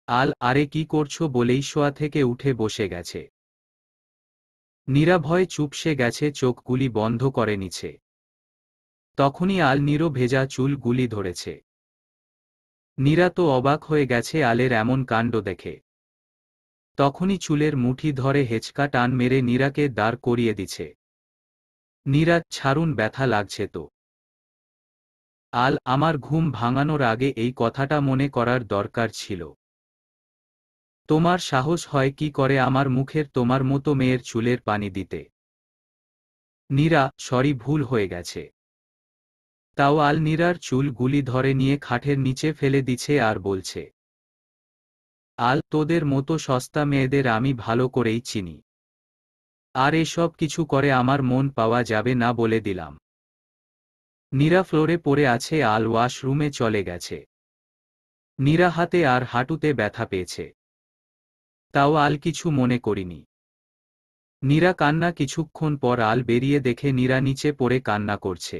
আল আরে কি করছো বলেই শোয়া থেকে উঠে বসে গেছে। নীরা ভয়ে চুপসে গেছে, চোখগুলি বন্ধ করে নিছে। তখনই আল নীরো ভেজা চুল গুলি ধরেছে। নীরা তো অবাক হয়ে গেছে আলের এমন কাণ্ড দেখে। তখনই চুলের মুঠি ধরে হেঁচকা টান মেরে নীরাকে দাঁড় করিয়ে দিছে। নীরা ছাড়ুন, ব্যথা লাগছে তো। আল আমার ঘুম ভাঙানোর আগে এই কথাটা মনে করার দরকার ছিল। তোমার সাহস হয় কি করে আমার মুখের তোমার মতো মেয়ের চুলের পানি দিতে? নীরা সরি, ভুল হয়ে গেছে। তাও আল নীরার চুল গুলি ধরে নিয়ে খাটের নিচে ফেলে দিছে আর বলছে, আল তোদের মতো সস্তা মেয়েদের আমি ভালো করেই চিনি। আর এসব কিছু করে আমার মন পাওয়া যাবে না বলে দিলাম। নীরা ফ্লোরে পড়ে আছে, আল ওয়াশরুমে চলে গেছে। নীরা হাতে আর হাঁটুতে ব্যথা পেয়েছে। তাও আল কিছু মনে করিনি। নীরা কান্না, কিছুক্ষণ পর আল বেরিয়ে দেখে নীরা নিচে পড়ে কান্না করছে।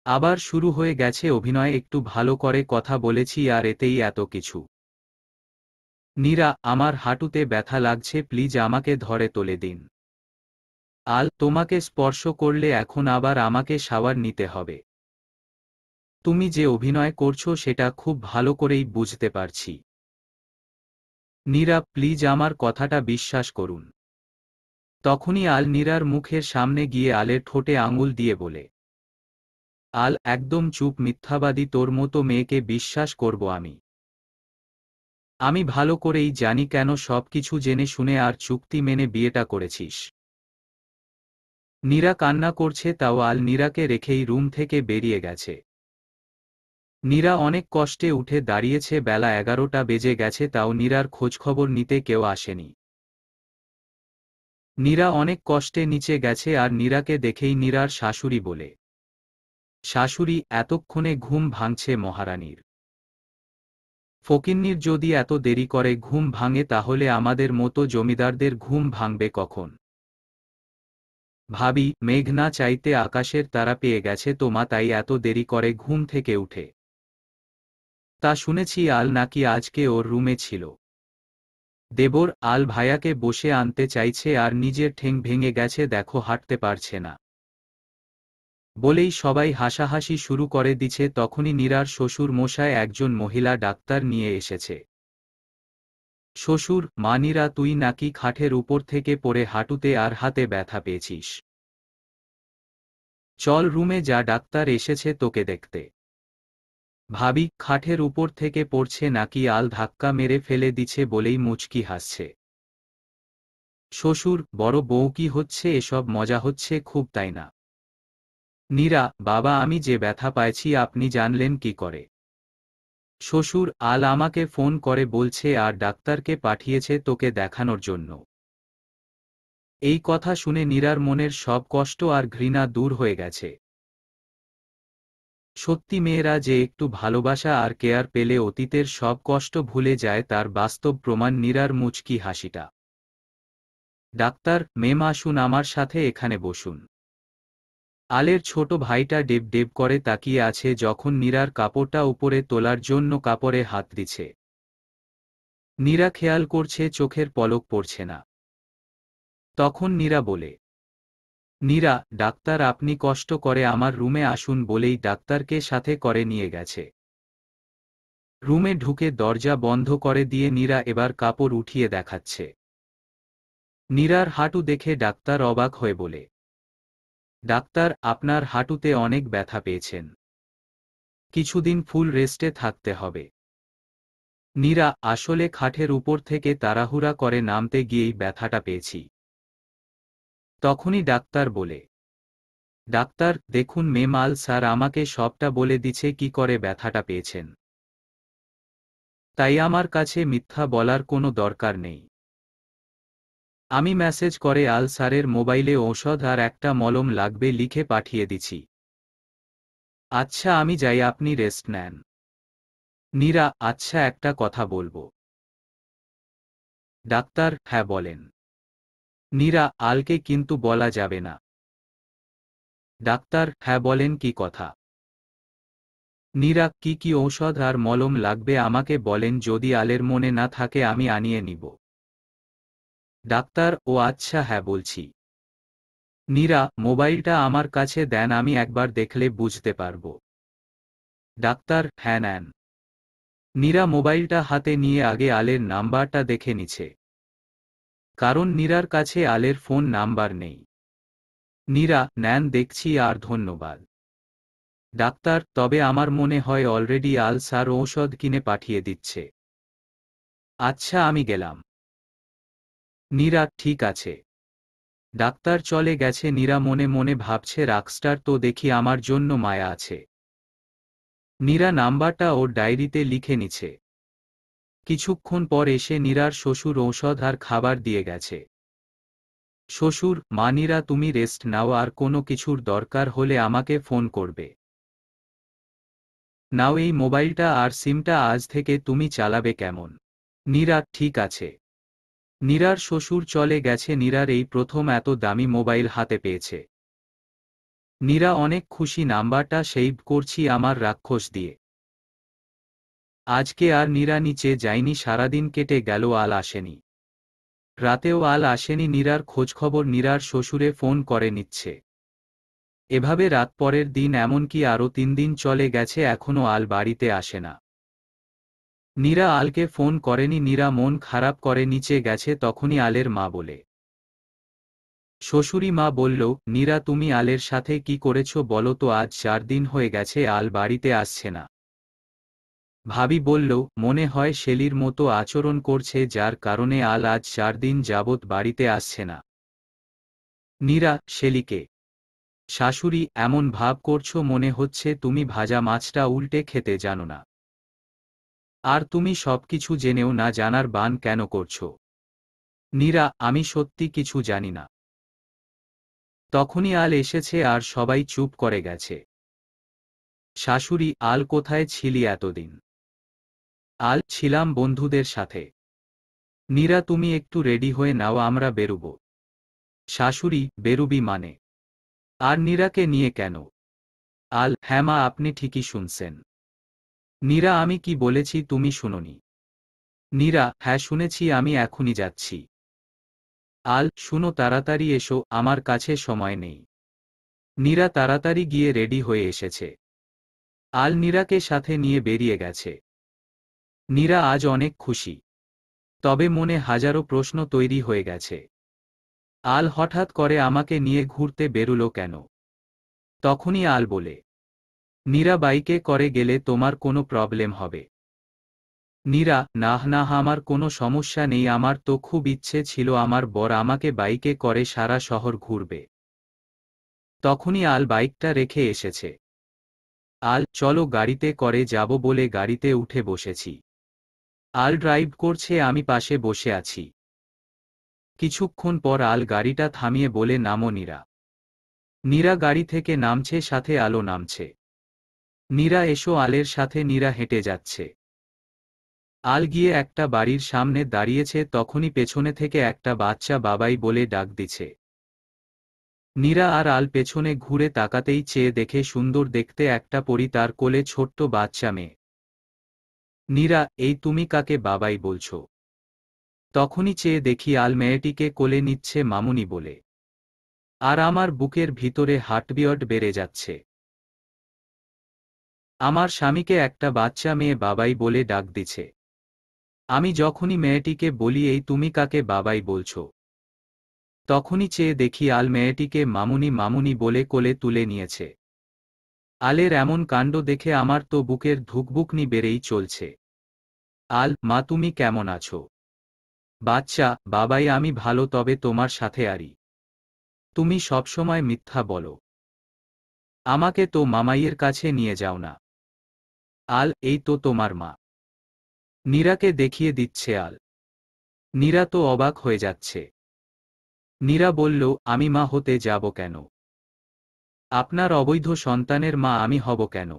আবার শুরু হয়ে গেছে অভিনয়, একটু ভালো করে কথা বলেছি আর এতেই এত কিছু। নীরা আমার হাঁটুতে ব্যথা লাগছে, প্লিজ আমাকে ধরে তোলে দিন। আল তোমাকে স্পর্শ করলে এখন আবার আমাকে শাওয়ার নিতে হবে। তুমি যে অভিনয় করছো সেটা খুব ভালো করেই বুঝতে পারছি। নীরা প্লিজ আমার কথাটা বিশ্বাস করুন। তখনই আল নীরার মুখের সামনে গিয়ে আলের ঠোঁটে আঙুল দিয়ে বলে, আল একদম চুপ, মিথ্যাবাদী, তোর মতো মেয়েকে বিশ্বাস করব আমি? আমি ভালো করেই জানি কেন সব কিছু জেনে শুনে আর চুক্তি মেনে বিয়েটা করেছিস। নীরা কান্না করছে, তাও আল নীরাকে রেখেই রুম থেকে বেরিয়ে গেছে। নীরা অনেক কষ্টে উঠে দাঁড়িয়েছে, বেলা 11টা বেজে গেছে, তাও নীরার খোঁজখবর নিতে কেউ আসেনি। নীরা অনেক কষ্টে নিচে গেছে, আর নীরাকে দেখেই নীরার শাশুড়ি বলে, শাশুড়ি এতক্ষণে ঘুম ভাঙছে মহারানীর। ফকিন্নির যদি এত দেরি করে ঘুম ভাঙে তাহলে আমাদের মতো জমিদারদের ঘুম ভাঙবে কখন? ভাবি, মেঘ না চাইতে আকাশের তারা পেয়ে গেছে তো মা, তাই এত দেরি করে ঘুম থেকে উঠে। তা শুনেছি আল নাকি আজকে ওর রুমে ছিল। দেবর, আল ভাইয়াকে বসে আনতে চাইছে আর নিজের ঠ্যাং ভেঙে গেছে, দেখো হাঁটতে পারছে না। বলেই সবাই হাসাহাসি শুরু করে দিছে। তখনই নীরার শ্বশুর মশাই একজন মহিলা ডাক্তার নিয়ে এসেছে। শ্বশুর, মা নীরা, তুই নাকি খাটের উপর থেকে পড়ে হাঁটুতে আর হাতে ব্যথা পেয়েছিস। চল রুমে যা, ডাক্তার এসেছে তোকে দেখতে। ভাবি, খাটের উপর থেকে পড়ছে নাকি আল ধাক্কা মেরে ফেলে দিছে বলেই মুচকি হাসছে। শ্বশুর, বড় বউ কি হচ্ছে এসব, মজা হচ্ছে খুব তাই না? নীরা, বাবা আমি যে ব্যথা পাইছি আপনি জানলেন কি করে? শ্বশুর, আল আমাকে ফোন করে বলছে আর ডাক্তারকে পাঠিয়েছে তোকে দেখানোর জন্য। এই কথা শুনে নীরার মনের সব কষ্ট আর ঘৃণা দূর হয়ে গেছে। সত্যি মেয়েরা যে একটু ভালোবাসা আর কেয়ার পেলে অতীতের সব কষ্ট ভুলে যায় তার বাস্তব প্রমাণ নীরার মুচকি হাসিটা। ডাক্তার, মেম আসুন আমার সাথে, এখানে বসুন। আলের ছোট ভাইটা ডেব ডেব করে তাকিয়ে আছে যখন নীরার কাপড়টা উপরে তোলার জন্য কাপড়ে হাত দিছে। নীরা খেয়াল করছে চোখের পলক পড়ছে না। তখন নীরা বলে, নীরা, ডাক্তার আপনি কষ্ট করে আমার রুমে আসুন বলেই ডাক্তারকে সাথে করে নিয়ে গেছে। রুমে ঢুকে দরজা বন্ধ করে দিয়ে নীরা এবার কাপড় উঠিয়ে দেখাচ্ছে। নীরার হাঁটু দেখে ডাক্তার অবাক হয়ে বলে, ডাক্তার আপনার হাঁটুতে অনেক ব্যথা পেয়েছেন, কিছুদিন ফুল রেস্টে থাকতে হবে। নীরা, আসলে খাটের উপর থেকে তাড়াহুড়া করে নামতে গিয়েই ব্যথাটা পেয়েছি। তখনই ডাক্তার বলে, ডাক্তার দেখুন মেম, আল স্যার আমাকে সবটা বলে দিছে কি করে ব্যথাটা পেয়েছেন, তাই আমার কাছে মিথ্যা বলার কোনো দরকার নেই। আমি মেসেজ করে আল স্যারের মোবাইলে ঔষধ আর একটা মলম লাগবে লিখে পাঠিয়ে দিছি। আচ্ছা আমি যাই, আপনি রেস্ট নেন। নীরা, আচ্ছা একটা কথা বলবো। ডাক্তার, হ্যাঁ বলেন। নীরা, আলকে কিন্তু বলা যাবে না। ডাক্তার, হ্যাঁ বলেন কি কথা? নীরা, কি কি ঔষধ আর মলম লাগবে আমাকে বলেন, যদি আলের মনে না থাকে আমি আনিয়ে নিব। ডাক্তার, ও আচ্ছা হ্যাঁ বলছি। নীরা, মোবাইলটা আমার কাছে দেন, আমি একবার দেখলে বুঝতে পারব। ডাক্তার, হ্যাঁ নেন। নীরা মোবাইলটা হাতে নিয়ে আগে আলের নাম্বারটা দেখে নিছে, কারণ নীরার কাছে আলের ফোন নাম্বার নেই। নীরা, নেন দেখছি আর ধন্যবাদ। ডাক্তার, তবে আমার মনে হয় অলরেডি আল স্যার ঔষধ কিনে পাঠিয়ে দিচ্ছে। আচ্ছা আমি গেলাম। নীরা, ঠিক আছে। ডাক্তার চলে গেছে। নীরা মনে মনে ভাবছে, রাকস্টার তো দেখি আমার জন্য মায়া আছে। নীরা নাম্বারটা ওর ডায়েরিতে লিখে নিছে। কিছুক্ষণ পর এসে নীরার শ্বশুর ঔষধ আর খাবার দিয়ে গেছে। শ্বশুর, মা নীরা তুমি রেস্ট নাও, আর কোনো কিছুর দরকার হলে আমাকে ফোন করবে। নাও এই মোবাইলটা আর সিমটা, আজ থেকে তুমি চালাবে কেমন? নীরা, ঠিক আছে। নীরার শ্বশুর চলে গেছে। নীরার এই প্রথম এত দামি মোবাইল হাতে পেয়েছে। নীরা অনেক খুশি, নাম্বারটা সেভ করছি আমার রাক্ষস দিয়ে। আজকে আর নীরা নিচে যায়নি, সারাদিন কেটে গেল, আল আসেনি। রাতেও আল আসেনি। নীরার খোঁজখবর নীরার শ্বশুরে ফোন করে নিচ্ছে। এভাবে রাত পরের দিন, এমনকি আরও 3 দিন চলে গেছে, এখনও আল বাড়িতে আসে না। নীরা আলকে ফোন করেনি। নীরা মন খারাপ করে নিচে গেছে, তখনই আলের মা বলে, শ্বশুরি মা বলল, নীরা তুমি আলের সাথে কি করেছ বলো তো, আজ 4 দিন হয়ে গেছে আল বাড়িতে আসছে না। ভাবি বলল, মনে হয় শেলির মতো আচরণ করছে, যার কারণে আল আজ 4 দিন যাবৎ বাড়িতে আসছে না। নীরা, শেলিকে? শাশুড়ি, এমন ভাব করছো মনে হচ্ছে তুমি ভাজা মাছটা উল্টে খেতে জানো না। আর তুমি সবকিছু জেনেও না জানার বান কেন করছো? নীরা, আমি সত্যি কিছু জানি না। তখনই আল এসেছে আর সবাই চুপ করে গেছে। শাশুড়ি, আল কোথায় ছিলি এতদিন? আল, ছিলাম বন্ধুদের সাথে। নীরা, তুমি একটু রেডি হয়ে নাও, আমরা বেরুব। শাশুড়ি, বেরুবি মানে? আর নীরাকে নিয়ে কেন? আল, হ্যাঁ মা আপনি ঠিকই শুনছেন। নীরা আমি কি বলেছি তুমি শুনোনি? নীরা হ্যাঁ শুনেছি, আমি এখনই যাচ্ছি। আল শুনো, তাড়াতাড়ি এসো, আমার কাছে সময় নেই। নীরা তাড়াতাড়ি গিয়ে রেডি হয়ে এসেছে। আল নীরাকে সাথে নিয়ে বেরিয়ে গেছে। নীরা আজ অনেক খুশি, তবে মনে হাজারো প্রশ্ন তৈরি হয়ে গেছে। আল হঠাৎ করে আমাকে নিয়ে ঘুরতে বেরুলো কেন? তখনই আল বলে, নীরা বাইকে করে গেলে তোমার কোনো প্রবলেম হবে? নীরা নাহ নাহ, আমার কোনো সমস্যা নেই, আমার তো খুব ইচ্ছে ছিল আমার বর আমাকে বাইকে করে সারা শহর ঘুরবে। তখনই আল বাইকটা রেখে এসেছে। আল চলো গাড়িতে করে যাব বলে গাড়িতে উঠে বসেছি। আল ড্রাইভ করছে, আমি পাশে বসে আছি। কিছুক্ষণ পর আল গাড়িটা থামিয়ে বলে নামো নীরা। নীরা গাড়ি থেকে নামছে, সাথে আলো নামছে। নীরা এসো, আলের সাথে নীরা হেঁটে যাচ্ছে। আল গিয়ে একটা বাড়ির সামনে দাঁড়িয়েছে, তখনই পেছনে থেকে একটা বাচ্চা বাবাই বলে ডাক দিছে। নীরা আর আল পেছনে ঘুরে তাকাতেই চেয়ে দেখে সুন্দর দেখতে একটা পরী, তার কোলে ছোট্ট বাচ্চা মেয়ে। নীরা এই তুমি কাকে বাবাই বলছো? তখনই চেয়ে দেখি আল মেয়েটিকে কোলে নিচ্ছে মামুনি বলে। আর আমার বুকের ভিতরে হার্টবিট বেড়ে যাচ্ছে। আমার স্বামীকে একটা বাচ্চা মেয়ে বাবাই বলে ডাক দিছে। আমি যখনই মেয়েটিকে বলি এই তুমি কাকে বাবাই বলছো, তখনই চেয়ে দেখি আল মেয়েটিকে মামুনি মামুনি বলে কোলে তুলে নিয়েছে। আলের এমন কাণ্ড দেখে আমার তো বুকের ধুকবুকনি বেড়েই চলছে। আল মা তুমি কেমন আছো? বাচ্চা বাবাই আমি ভালো, তবে তোমার সাথে আরি। তুমি সবসময় মিথ্যা বলো। আমাকে তো মামাইয়ের কাছে নিয়ে যাও না। আল এই তো তোমার মা। নীরাকে দেখিয়ে দিচ্ছে আল। নীরা তো অবাক হয়ে যাচ্ছে। নীরা বলল আমি মা হতে যাব কেন? আপনার অবৈধ সন্তানের মা আমি হব কেন?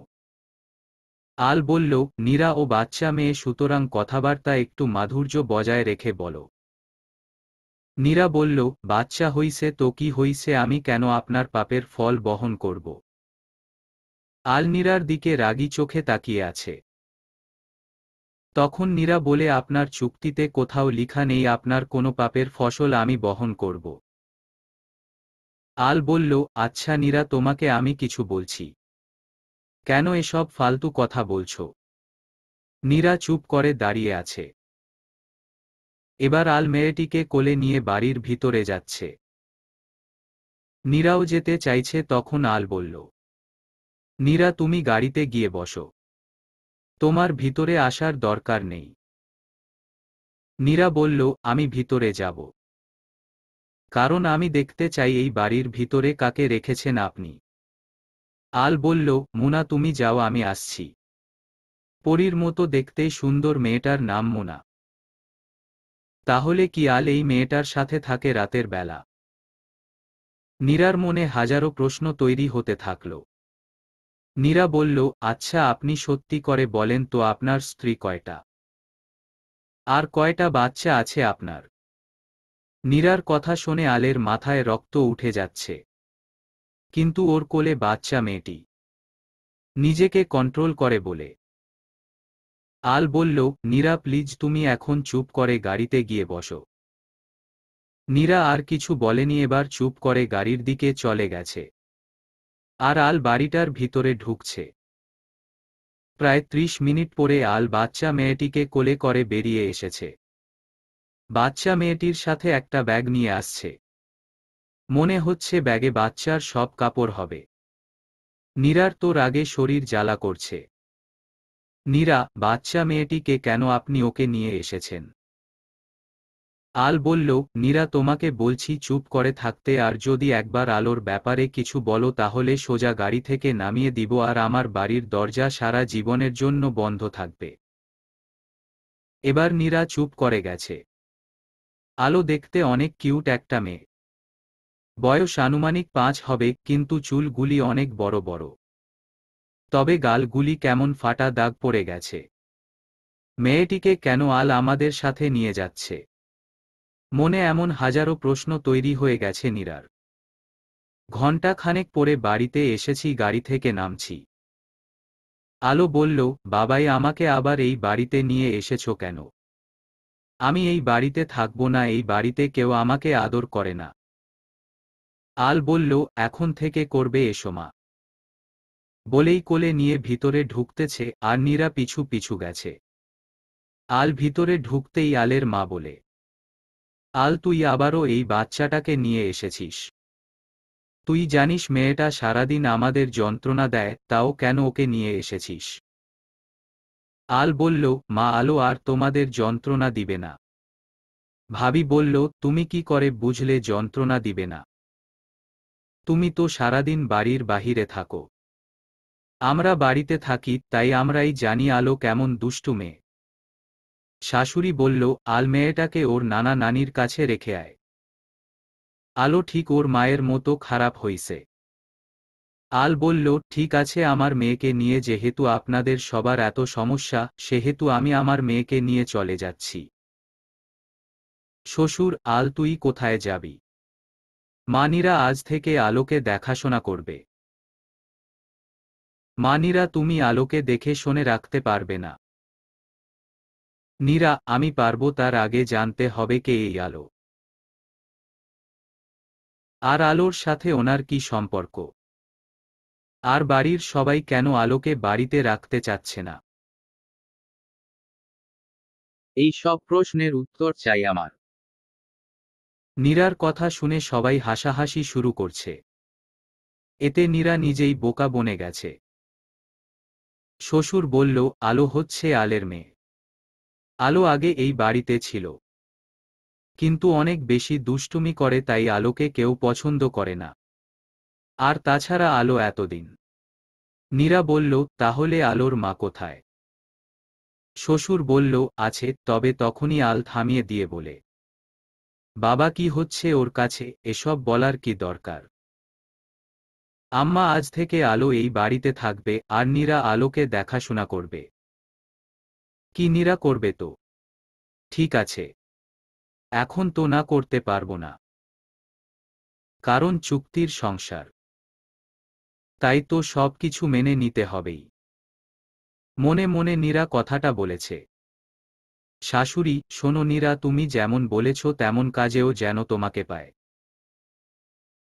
আল বলল নীরা ও বাচ্চা মেয়ে, সুতরাং কথাবার্তা একটু মাধুর্য বজায় রেখে বলো। নীরা বলল বাচ্চা হইছে তো কি হইছে, আমি কেন আপনার পাপের ফল বহন করব? আল নীরার দিকে রাগী চোখে তাকিয়ে আছে। তখন নীরা বলে আপনার চুক্তিতে কোথাও লিখা নেই আপনার কোনো পাপের ফসল আমি বহন করব। আল বলল আচ্ছা নীরা, তোমাকে আমি কিছু বলছি, কেন এসব ফালতু কথা বলছো? নীরা চুপ করে দাঁড়িয়ে আছে। এবার আল মেয়েটিকে কোলে নিয়ে বাড়ির ভিতরে যাচ্ছে। নীরাও যেতে চাইছে, তখন আল বলল নীরা তুমি গাড়িতে গিয়ে বসো, তোমার ভিতরে আসার দরকার নেই। নীরা বলল আমি ভিতরে যাব, কারণ আমি দেখতে চাই এই বাড়ির ভিতরে কাকে রেখেছেন আপনি। আল বলল মুনা তুমি যাও, আমি আসছি। পরীর মতো দেখতে সুন্দর মেয়েটার নাম মুনা। তাহলে কি আল এই মেয়েটার সাথে থাকে রাতের বেলা? নীরার মনে হাজারো প্রশ্ন তৈরি হতে থাকল। নীরা বলল আচ্ছা আপনি সত্যি করে বলেন তো আপনার স্ত্রী কয়টা? আর কয়টা বাচ্চা আছে আপনার? নীরার কথা শুনে আলের মাথায় রক্ত উঠে যাচ্ছে। কিন্তু ওর কোলে বাচ্চা মেয়েটি। নিজেকে কন্ট্রোল করে বলে। আল বলল নীরা প্লিজ তুমি এখন চুপ করে গাড়িতে গিয়ে বসো। নীরা আর কিছু বলেনি, এবার চুপ করে গাড়ির দিকে চলে গেছে। আর আল বাড়িটার ভিতরে ঢুকছে। প্রায় 30 মিনিট পরে আল বাচ্চা মেয়েটিকে কোলে করে বেরিয়ে এসেছে। বাচ্চা মেয়েটির সাথে একটা ব্যাগ নিয়ে আসছে। মনে হচ্ছে ব্যাগে বাচ্চার সব কাপড় হবে। নীরার তো রাগে শরীর জ্বালা করছে। নীরা বাচ্চা মেয়েটিকে কেন আপনি ওকে নিয়ে এসেছেন? আল বলল নীরা তোমাকে বলছি চুপ করে থাকতে, আর যদি একবার আলোর ব্যাপারে কিছু বলো তাহলে সোজা গাড়ি থেকে নামিয়ে দিব, আর আমার বাড়ির দরজা সারা জীবনের জন্য বন্ধ থাকবে। এবার নীরা চুপ করে গেছে। আলো দেখতে অনেক কিউট একটা মেয়ে। বয়স আনুমানিক 5 হবে, কিন্তু চুলগুলি অনেক বড় বড়। তবে গালগুলি কেমন ফাটা দাগ পড়ে গেছে। মেয়েটিকে কেন আল আমাদের সাথে নিয়ে যাচ্ছে? মনে এমন হাজারো প্রশ্ন তৈরি হয়ে গেছে নীরার। ঘণ্টা খানেক পরে বাড়িতে এসেছি, গাড়ি থেকে নামছি। আলো বলল, বাবাই আমাকে আবার এই বাড়িতে নিয়ে এসেছো কেন? আমি এই বাড়িতে থাকব না, এই বাড়িতে কেউ আমাকে আদর করে না। আল বলল, এখন থেকে করবে এসো মা। বলেই কোলে নিয়ে ভিতরে ঢুকতেছে আর নীরা পিছু পিছু গেছে। আল ভিতরে ঢুকতেই আলের মা বলে, আল তুই আবারও এই বাচ্চাটাকে নিয়ে এসেছিস? তুই জানিস মেয়েটা সারাদিন আমাদের যন্ত্রণা দেয়, তাও কেন ওকে নিয়ে এসেছিস? আল বলল, মা আলো আর তোমাদের যন্ত্রণা দিবে না। ভাবি বলল, তুমি কি করে বুঝলে যন্ত্রণা দিবে না? তুমি তো সারাদিন বাড়ির বাহিরে থাকো। আমরা বাড়িতে থাকি, তাই আমরাই জানি আলো কেমন দুষ্টু মেয়ে। শাশুড়ি বলল, আল মেয়েটাকে ওর নানা নানির কাছে রেখে আয়। আলো ঠিক ওর মায়ের মতো খারাপ হইছে। আল বলল, ঠিক আছে, আমার মেয়েকে নিয়ে যেহেতু আপনাদের সবার এত সমস্যা, সেহেতু আমি আমার মেয়েকে নিয়ে চলে যাচ্ছি। শ্বশুর, আল তুই কোথায় যাবি? মানিরা আজ থেকে আলোকে দেখাশোনা করবে। মানিরা, তুমি আলোকে দেখে শুনে রাখতে পারবে না? নীরা, আমি পারবো, তার আগে জানতে হবে কে এই আলো। আর আলোর সাথে ওনার কি সম্পর্ক? আর বাড়ির সবাই কেন আলোকে বাড়িতে রাখতে চাচ্ছে না? এই সব প্রশ্নের উত্তর চাই আমার। নীরার কথা শুনে সবাই হাসাহাসি শুরু করছে। এতে নীরা নিজেই বোকা বনে গেছে। শ্বশুর বলল, আলো হচ্ছে আলের মেয়ে। আলো আগে এই বাড়িতে ছিল, কিন্তু অনেক বেশি দুষ্টুমি করে, তাই আলোকে কেউ পছন্দ করে না। আর তাছাড়া আলো এতদিন। নীরা বলল, তাহলে আলোর মা কোথায়? শ্বশুর বলল, আছে, তবে তখনই আল থামিয়ে দিয়ে বলে, বাবা কি হচ্ছে ওর কাছে, এসব বলার কি দরকার? আম্মা, আজ থেকে আলো এই বাড়িতে থাকবে আর নীরা আলোকে দেখাশোনা করবে। কি নীরা করবে তো? ঠিক আছে। এখন তো না করতে পারবো না, কারণ চুক্তির সংসার। তাই তো সব কিছু মেনে নিতে হবেই। মনে মনে নীরা কথাটা বলেছে। শাশুড়ি, শোনো নীরা, তুমি যেমন বলেছ তেমন কাজেও যেন তোমাকে পায়।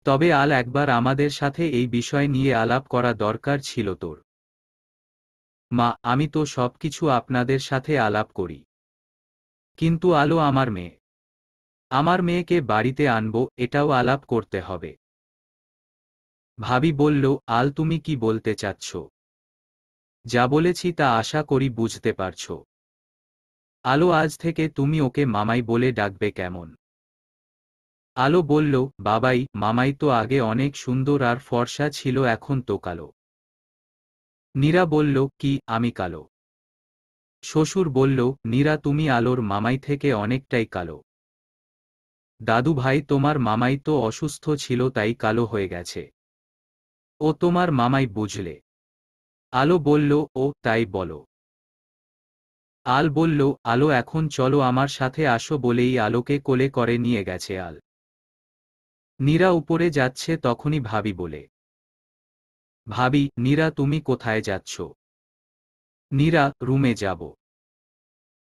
তবে আল একবার আমাদের সাথে এই বিষয় নিয়ে আলাপ করা দরকার ছিল তোর। মা, আমি তো সবকিছু আপনাদের সাথে আলাপ করি, কিন্তু আলো আমার মেয়ে। আমার মেয়েকে বাড়িতে আনবো, এটাও আলাপ করতে হবে। ভাবি বলল, আল তুমি কি বলতে চাচ্ছ? যা বলেছি তা আশা করি বুঝতে পারছ। আলো, আজ থেকে তুমি ওকে মামাই বলে ডাকবে কেমন? আলো বলল, বাবাই, মামাই তো আগে অনেক সুন্দর আর ফর্সা ছিল, এখন তো কালো। নীরা বলল, কি আমি কালো? শ্বশুর বলল, নীরা, তুমি আলোর মামাই থেকে অনেকটাই কালো। দাদু ভাই, তোমার মামাই তো অসুস্থ ছিল, তাই কালো হয়ে গেছে। ও তোমার মামাই বুঝলে? আলো বলল, ও তাই বলো। আল বলল, আলো এখন চলো আমার সাথে আসো, বলেই আলোকে কোলে করে নিয়ে গেছে আল। নীরা উপরে যাচ্ছে তখনই ভাবি বলে, ভাবি, নীরা তুমি কোথায় যাচ্ছ? নীরা, রুমে যাব।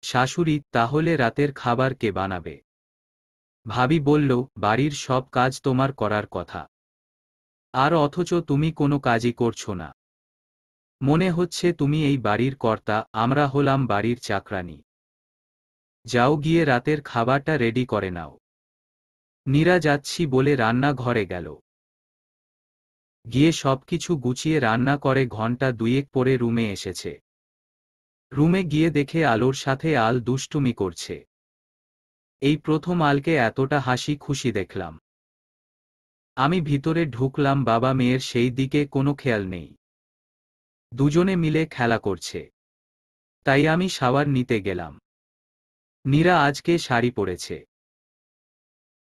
শাশুড়ি, তাহলে রাতের খাবার কে বানাবে? ভাবি বলল, বাড়ির সব কাজ তোমার করার কথা, আর অথচ তুমি কোনো কাজই করছো না। মনে হচ্ছে তুমি এই বাড়ির কর্তা, আমরা হলাম বাড়ির চাকরানী। যাও গিয়ে রাতের খাবারটা রেডি করে নাও। নীরা যাচ্ছি বলে রান্না ঘরে গেল। গিয়ে সবকিছু গুছিয়ে রান্না করে ঘন্টা দুয়েক পরে রুমে এসেছে। রুমে গিয়ে দেখে আলোর সাথে আল দুষ্টুমি করছে। এই প্রথম আলকে এতটা হাসি খুশি দেখলাম। আমি ভিতরে ঢুকলাম, বাবা মেয়ের সেই দিকে কোনো খেয়াল নেই। দুজনে মিলে খেলা করছে। তাই আমি শাওয়ার নিতে গেলাম। নীরা আজকে শাড়ি পরেছে।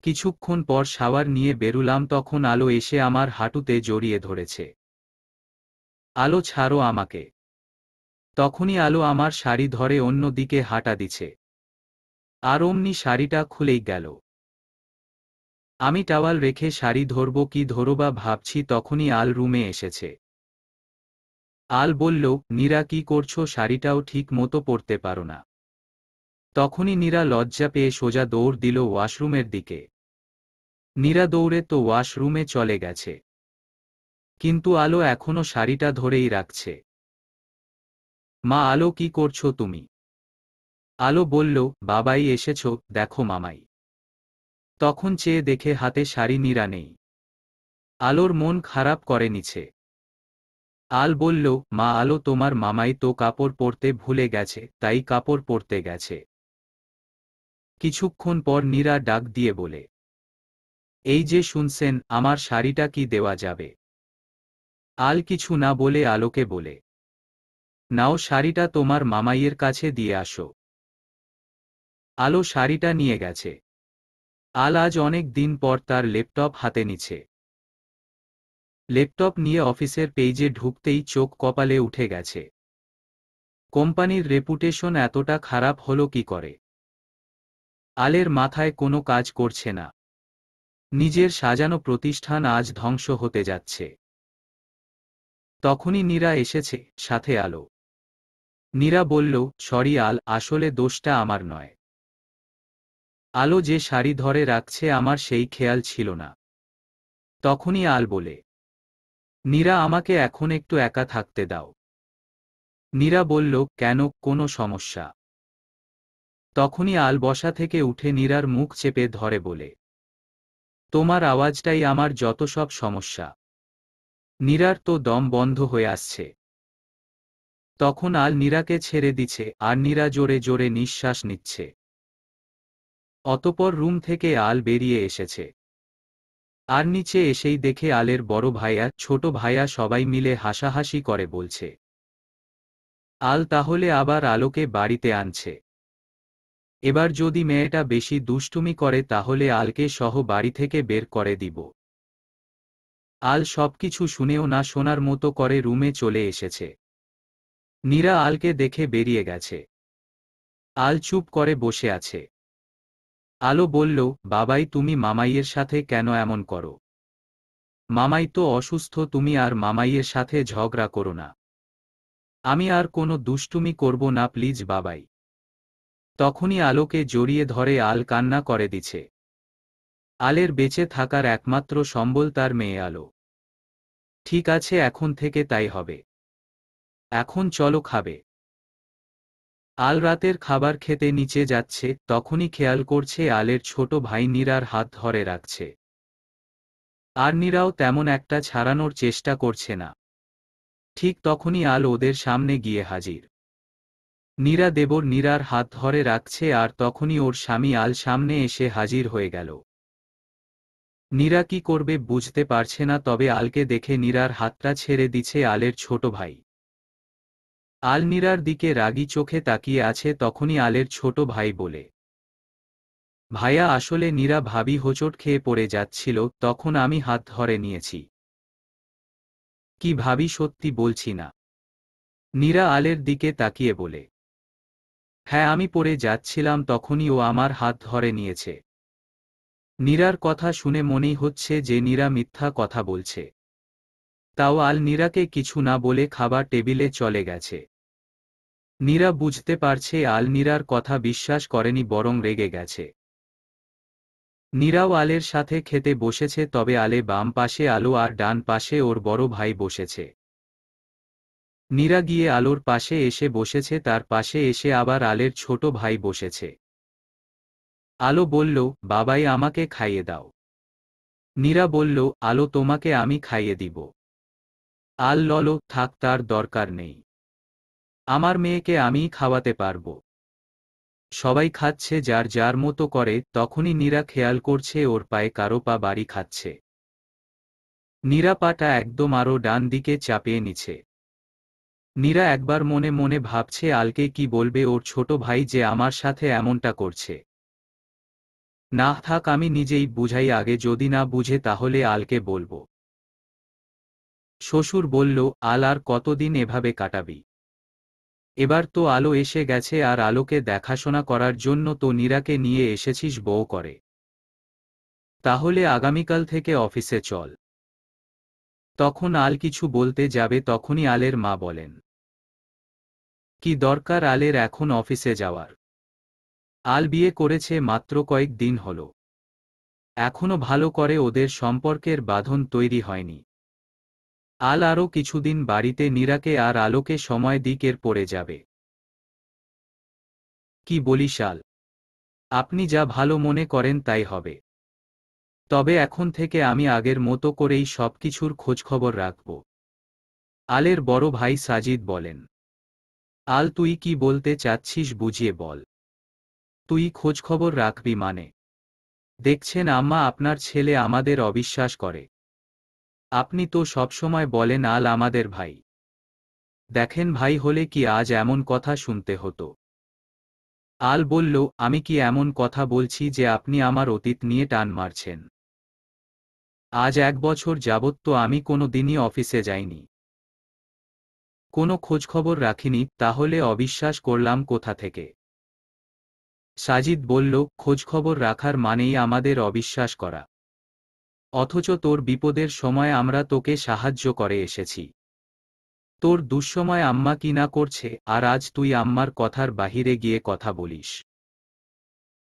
কিছুক্ষণ পর শাওয়ার নিয়ে বেরুলাম, তখন আলো এসে আমার হাঁটুতে জড়িয়ে ধরেছে। আলো, ছাড়ো আমাকে। তখনই আলো আমার শাড়ি ধরে অন্য দিকে হাঁটা দিছে। আর অমনি শাড়িটা খুলেই গেল। আমি টাওয়াল রেখে শাড়ি ধরব কি ধরবা ভাবছি, তখনই আল রুমে এসেছে। আল বলল, নীরা কি করছো, শাড়িটাও ঠিক মতো পরতে পারো না। তখনই নীরা লজ্জা পেয়ে সোজা দৌড় দিল ওয়াশরুমের দিকে। নীরা দৌড়ে তো ওয়াশরুমে চলে গেছে, কিন্তু আলো এখনো শাড়িটা ধরেই রাখছে। মা, আলো কি করছো তুমি? আলো বলল, বাবাই এসেছো, দেখো মামাই। তখন চেয়ে দেখে হাতে শাড়ি নীরা নেই। আলোর মন খারাপ করে নিছে। আল বলল, মা, আলো তোমার মামাই তো কাপড় পরতে ভুলে গেছে, তাই কাপড় পরতে গেছে। কিছুক্ষণ পর নীরা ডাক দিয়ে বলে, এই যে শুনছেন, আমার শাড়িটা কি দেওয়া যাবে? আল কিছু না বলে আলোকে বলে, নাও, শাড়িটা তোমার মামাইয়ের কাছে দিয়ে আসো। আলো শাড়িটা নিয়ে গেছে। আল আজ অনেক দিন পর তার ল্যাপটপ হাতে নিছে। ল্যাপটপ নিয়ে অফিসের পেজে ঢুকতেই চোখ কপালে উঠে গেছে। কোম্পানির রেপুটেশন এতটা খারাপ হলো কি করে? আলের মাথায় কোনো কাজ করছে না। নিজের সাজানো প্রতিষ্ঠান আজ ধ্বংস হতে যাচ্ছে। তখনই নীরা এসেছে, সাথে আলো। নীরা বলল, সরি আল, আসলে দোষটা আমার নয়। আলো যে শাড়ি ধরে রাখছে আমার সেই খেয়াল ছিল না। তখনই আল বলে, নীরা, আমাকে এখন একটু একা থাকতে দাও। নীরা বলল, কেন, কোনো সমস্যা? তখনই আল বসা থেকে উঠে নীরার মুখ চেপে ধরে বলে, তোমার আওয়াজটাই আমার যত সব সমস্যা। নীরার তো দম বন্ধ হয়ে আসছে। তখন আল নীরাকে ছেড়ে দিছে আর নীরা জোরে জোরে নিঃশ্বাস নিচ্ছে। অতপর রুম থেকে আল বেরিয়ে এসেছে। আর নিচে এসেই দেখে আলের বড় ভাইয়া, ছোট ভাইয়া সবাই মিলে হাসাহাসি করে বলছে, আল তাহলে আবার আলোকে বাড়িতে আনছে। এবার যদি মেয়েটা বেশি দুষ্টুমি করে তাহলে আলকে সহ বাড়ি থেকে বের করে দিব। আল সবকিছু শুনেও না শোনার মতো করে রুমে চলে এসেছে। নীরা আলকে দেখে বেরিয়ে গেছে। আল চুপ করে বসে আছে। আলো বলল, বাবাই, তুমি মামাইয়ের সাথে কেন এমন করো? মামাই তো অসুস্থ, তুমি আর মামাইয়ের সাথে ঝগড়া করো না। আমি আর কোনো দুষ্টুমি করব না, প্লিজ বাবাই। তখনই আলোকে জড়িয়ে ধরে আল কান্না করে দিছে। আলের বেঁচে থাকার একমাত্র সম্বল তার মেয়ে আলো। ঠিক আছে, এখন থেকে তাই হবে। এখন চলো, খাবে। আল রাতের খাবার খেতে নিচে যাচ্ছে, তখনই খেয়াল করছে আলের ছোট ভাই নীরার হাত ধরে রাখছে। আর নীরাও তেমন একটা ছাড়ানোর চেষ্টা করছে না। ঠিক তখনই আল ওদের সামনে গিয়ে হাজির। নীরা দেবর নীরার হাত ধরে রাখছে আর তখনই ওর স্বামী আল সামনে এসে হাজির হয়ে গেল। নীরা কি করবে বুঝতে পারছে না, তবে আলকে দেখে নীরার হাতটা ছেড়ে দিছে আলের ছোট ভাই। আল নীরার দিকে রাগী চোখে তাকিয়ে আছে। তখনই আলের ছোট ভাই বলে, ভাইয়া, আসলে নীরা ভাবি হোঁচট খেয়ে পড়ে যাচ্ছিল, তখন আমি হাত ধরে নিয়েছি। কি ভাবি, সত্যি বলছি না? নীরা আলের দিকে তাকিয়ে বলে, হ্যাঁ, আমি পড়ে যাচ্ছিলাম, তখনই ও আমার হাত ধরে নিয়েছে। নীরার কথা শুনে মনেই হচ্ছে যে নীরা মিথ্যা কথা বলছে। তাও আল নীরাকে কিছু না বলে খাবার টেবিলে চলে গেছে। নীরা বুঝতে পারছে আল নীরার কথা বিশ্বাস করেনি, বরং রেগে গেছে। নীরাও আলের সাথে খেতে বসেছে, তবে আলে বাম পাশে আলো আর ডান পাশে ওর বড় ভাই বসেছে। নীরা গিয়ে আলোর পাশে এসে বসেছে, তার পাশে এসে আবার আলের ছোট ভাই বসেছে। আলো বলল, বাবাই, আমাকে খাইয়ে দাও। নীরা বলল, আলো, তোমাকে আমি খাইয়ে দিব। আল ললো, থাক, তার দরকার নেই। আমার মেয়েকে আমিই খাওয়াতে পারব। সবাই খাচ্ছে যার যার মতো করে। তখনই নীরা খেয়াল করছে ওর পায়ে কারো পা বাড়ি খাচ্ছে। নীরা পাটা একদম আরও ডান দিকে চাপিয়ে নিছে। নীরা একবার মনে মনে ভাবছে আলকে কি বলবে ওর ছোট ভাই যে আমার সাথে এমনটা করছে। না থাক, আমি নিজেই বুঝাই আগে, যদি না বুঝে তাহলে আলকে বলবো। শ্বশুর বলল, আল আর কতদিন এভাবে কাটাবি? এবার তো আলো এসে গেছে, আর আলোকে দেখাশোনা করার জন্য তো নীরাকে নিয়ে এসেছিস বউ করে। তাহলে আগামীকাল থেকে অফিসে চল। তখন আল কিছু বলতে যাবে তখনই আলের মা বলেন, কি দরকার আলের এখন অফিসে যাওয়ার? আল বিয়ে করেছে মাত্র কয়েক দিন হলো। এখনো ভালো করে ওদের সম্পর্কের বাঁধন তৈরি হয়নি। আল আরও কিছুদিন বাড়িতে নীরাকে আর আলোকে সময় দিক, এর পড়ে যাবে। কি বলিস আল? আপনি যা ভালো মনে করেন তাই হবে। তবে এখন থেকে আমি আগের মতো করেই সবকিছুর খোঁজখবর রাখব। আলের বড় ভাই সাজিদ বলেন, আল তুই কি বলতে চাচ্ছিস বুঝিয়ে বল। তুই খোঁজখবর রাখবি মানে? দেখছেন আম্মা, আপনার ছেলে আমাদের অবিশ্বাস করে। আপনি তো সবসময় বলেন আল আমাদের ভাই। দেখেন ভাই হলে কি আজ এমন কথা শুনতে হতো? আল বলল, আমি কি এমন কথা বলছি যে আপনি আমার অতীত নিয়ে টান মারছেন? আজ 1 বছর যাবৎ তো আমি কোনো দিনই অফিসে যাইনি, কোনো খোঁজখবর রাখিনি, তাহলে অবিশ্বাস করলাম কোথা থেকে? সাজিদ বলল, খোঁজখবর রাখার মানেই আমাদের অবিশ্বাস করা। অথচ তোর বিপদের সময় আমরা তোকে সাহায্য করে এসেছি। তোর দুঃসময় আম্মা কি না করছে, আর আজ তুই আম্মার কথার বাহিরে গিয়ে কথা বলিস।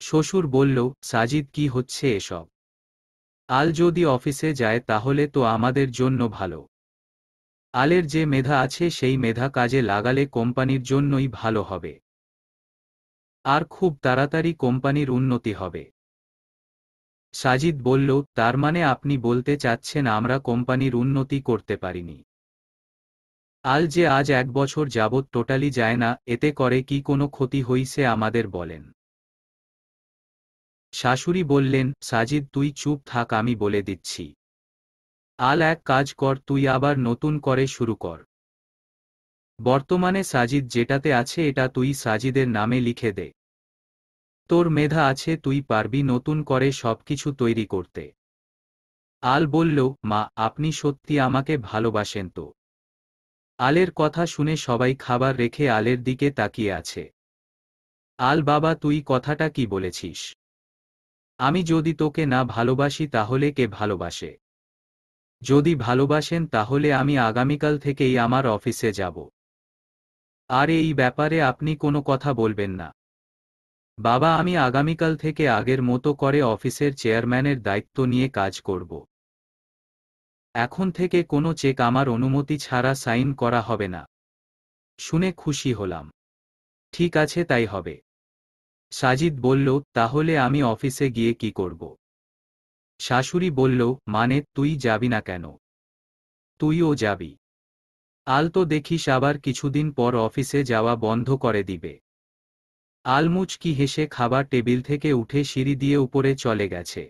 শ্বশুর বলল, সাজিদ কি হচ্ছে এসব? আল যদি অফিসে যায় তাহলে তো আমাদের জন্য ভালো। আলের যে মেধা আছে সেই মেধা কাজে লাগালে কোম্পানির জন্যই ভালো হবে। আর খুব তাড়াতাড়ি কোম্পানির উন্নতি হবে। সাজিদ বলল, তার মানে আপনি বলতে চাচ্ছেন আমরা কোম্পানির উন্নতি করতে পারিনি? আল যে আজ 1 বছর যাবৎ টোটালি যায় না, এতে করে কি কোনো ক্ষতি হইছে আমাদের বলেন? শাশুড়ি বললেন, সাজিদ তুই চুপ থাক, আমি বলে দিচ্ছি। আল এক কাজ কর, তুই আবার নতুন করে শুরু কর। বর্তমানে সাজিদ যেটাতে আছে এটা তুই সাজিদের নামে লিখে দে। তোর মেধা আছে, তুই পারবি নতুন করে সবকিছু তৈরি করতে। আল বলল, মা আপনি সত্যি আমাকে ভালোবাসেন তো? আলের কথা শুনে সবাই খাবার রেখে আলের দিকে তাকিয়ে আছে। আল বাবা, তুই কথাটা কি বলেছিস? আমি যদি তোকে না ভালোবাসি তাহলে কে ভালোবাসে? যদি ভালোবাসেন তাহলে আমি আগামীকাল থেকেই আমার অফিসে যাব। আর এই ব্যাপারে আপনি কোনো কথা বলবেন না। বাবা, আমি আগামীকাল থেকে আগের মতো করে অফিসের চেয়ারম্যানের দায়িত্ব নিয়ে কাজ করব। এখন থেকে কোনো চেক আমার অনুমতি ছাড়া সাইন করা হবে না। শুনে খুশি হলাম। ঠিক আছে, তাই হবে। সাজিদ বলল, তাহলে আমি অফিসে গিয়ে কি করব? শাশুড়ি বলল, মানে তুই যাবি না কেন? তুইও যাবি? আল তো দেখিস আবার কিছুদিন পর অফিসে যাওয়া বন্ধ করে দিবে। আল মুচকি হেসে খাবার টেবিল থেকে উঠে সিঁড়ি দিয়ে উপরে চলে গেছে।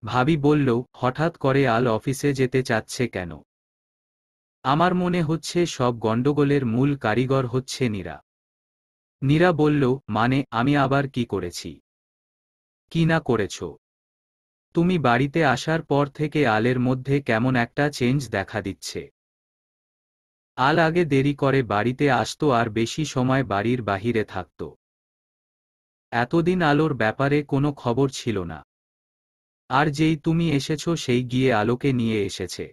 ভাবি বলল, হঠাৎ করে আল অফিসে যেতে চাচ্ছে কেন? আমার মনে হচ্ছে সব গণ্ডগোলের মূল কারিগর হচ্ছে নীরা। নীরা বলল, মানে আমি আবার কি করেছি? কি না করেছ? তুমি বাড়িতে আসার পর থেকে আলের মধ্যে কেমন একটা চেঞ্জ দেখা দিচ্ছে। আল আগে দেরি করে বাড়িতে আসতো আর বেশি সময় বাড়ির বাহিরে থাকত। এতদিন আলোর ব্যাপারে কোনো খবর ছিল না। আর যেই তুমি এসেছো সেই গিয়ে আলোকে নিয়ে এসেছে।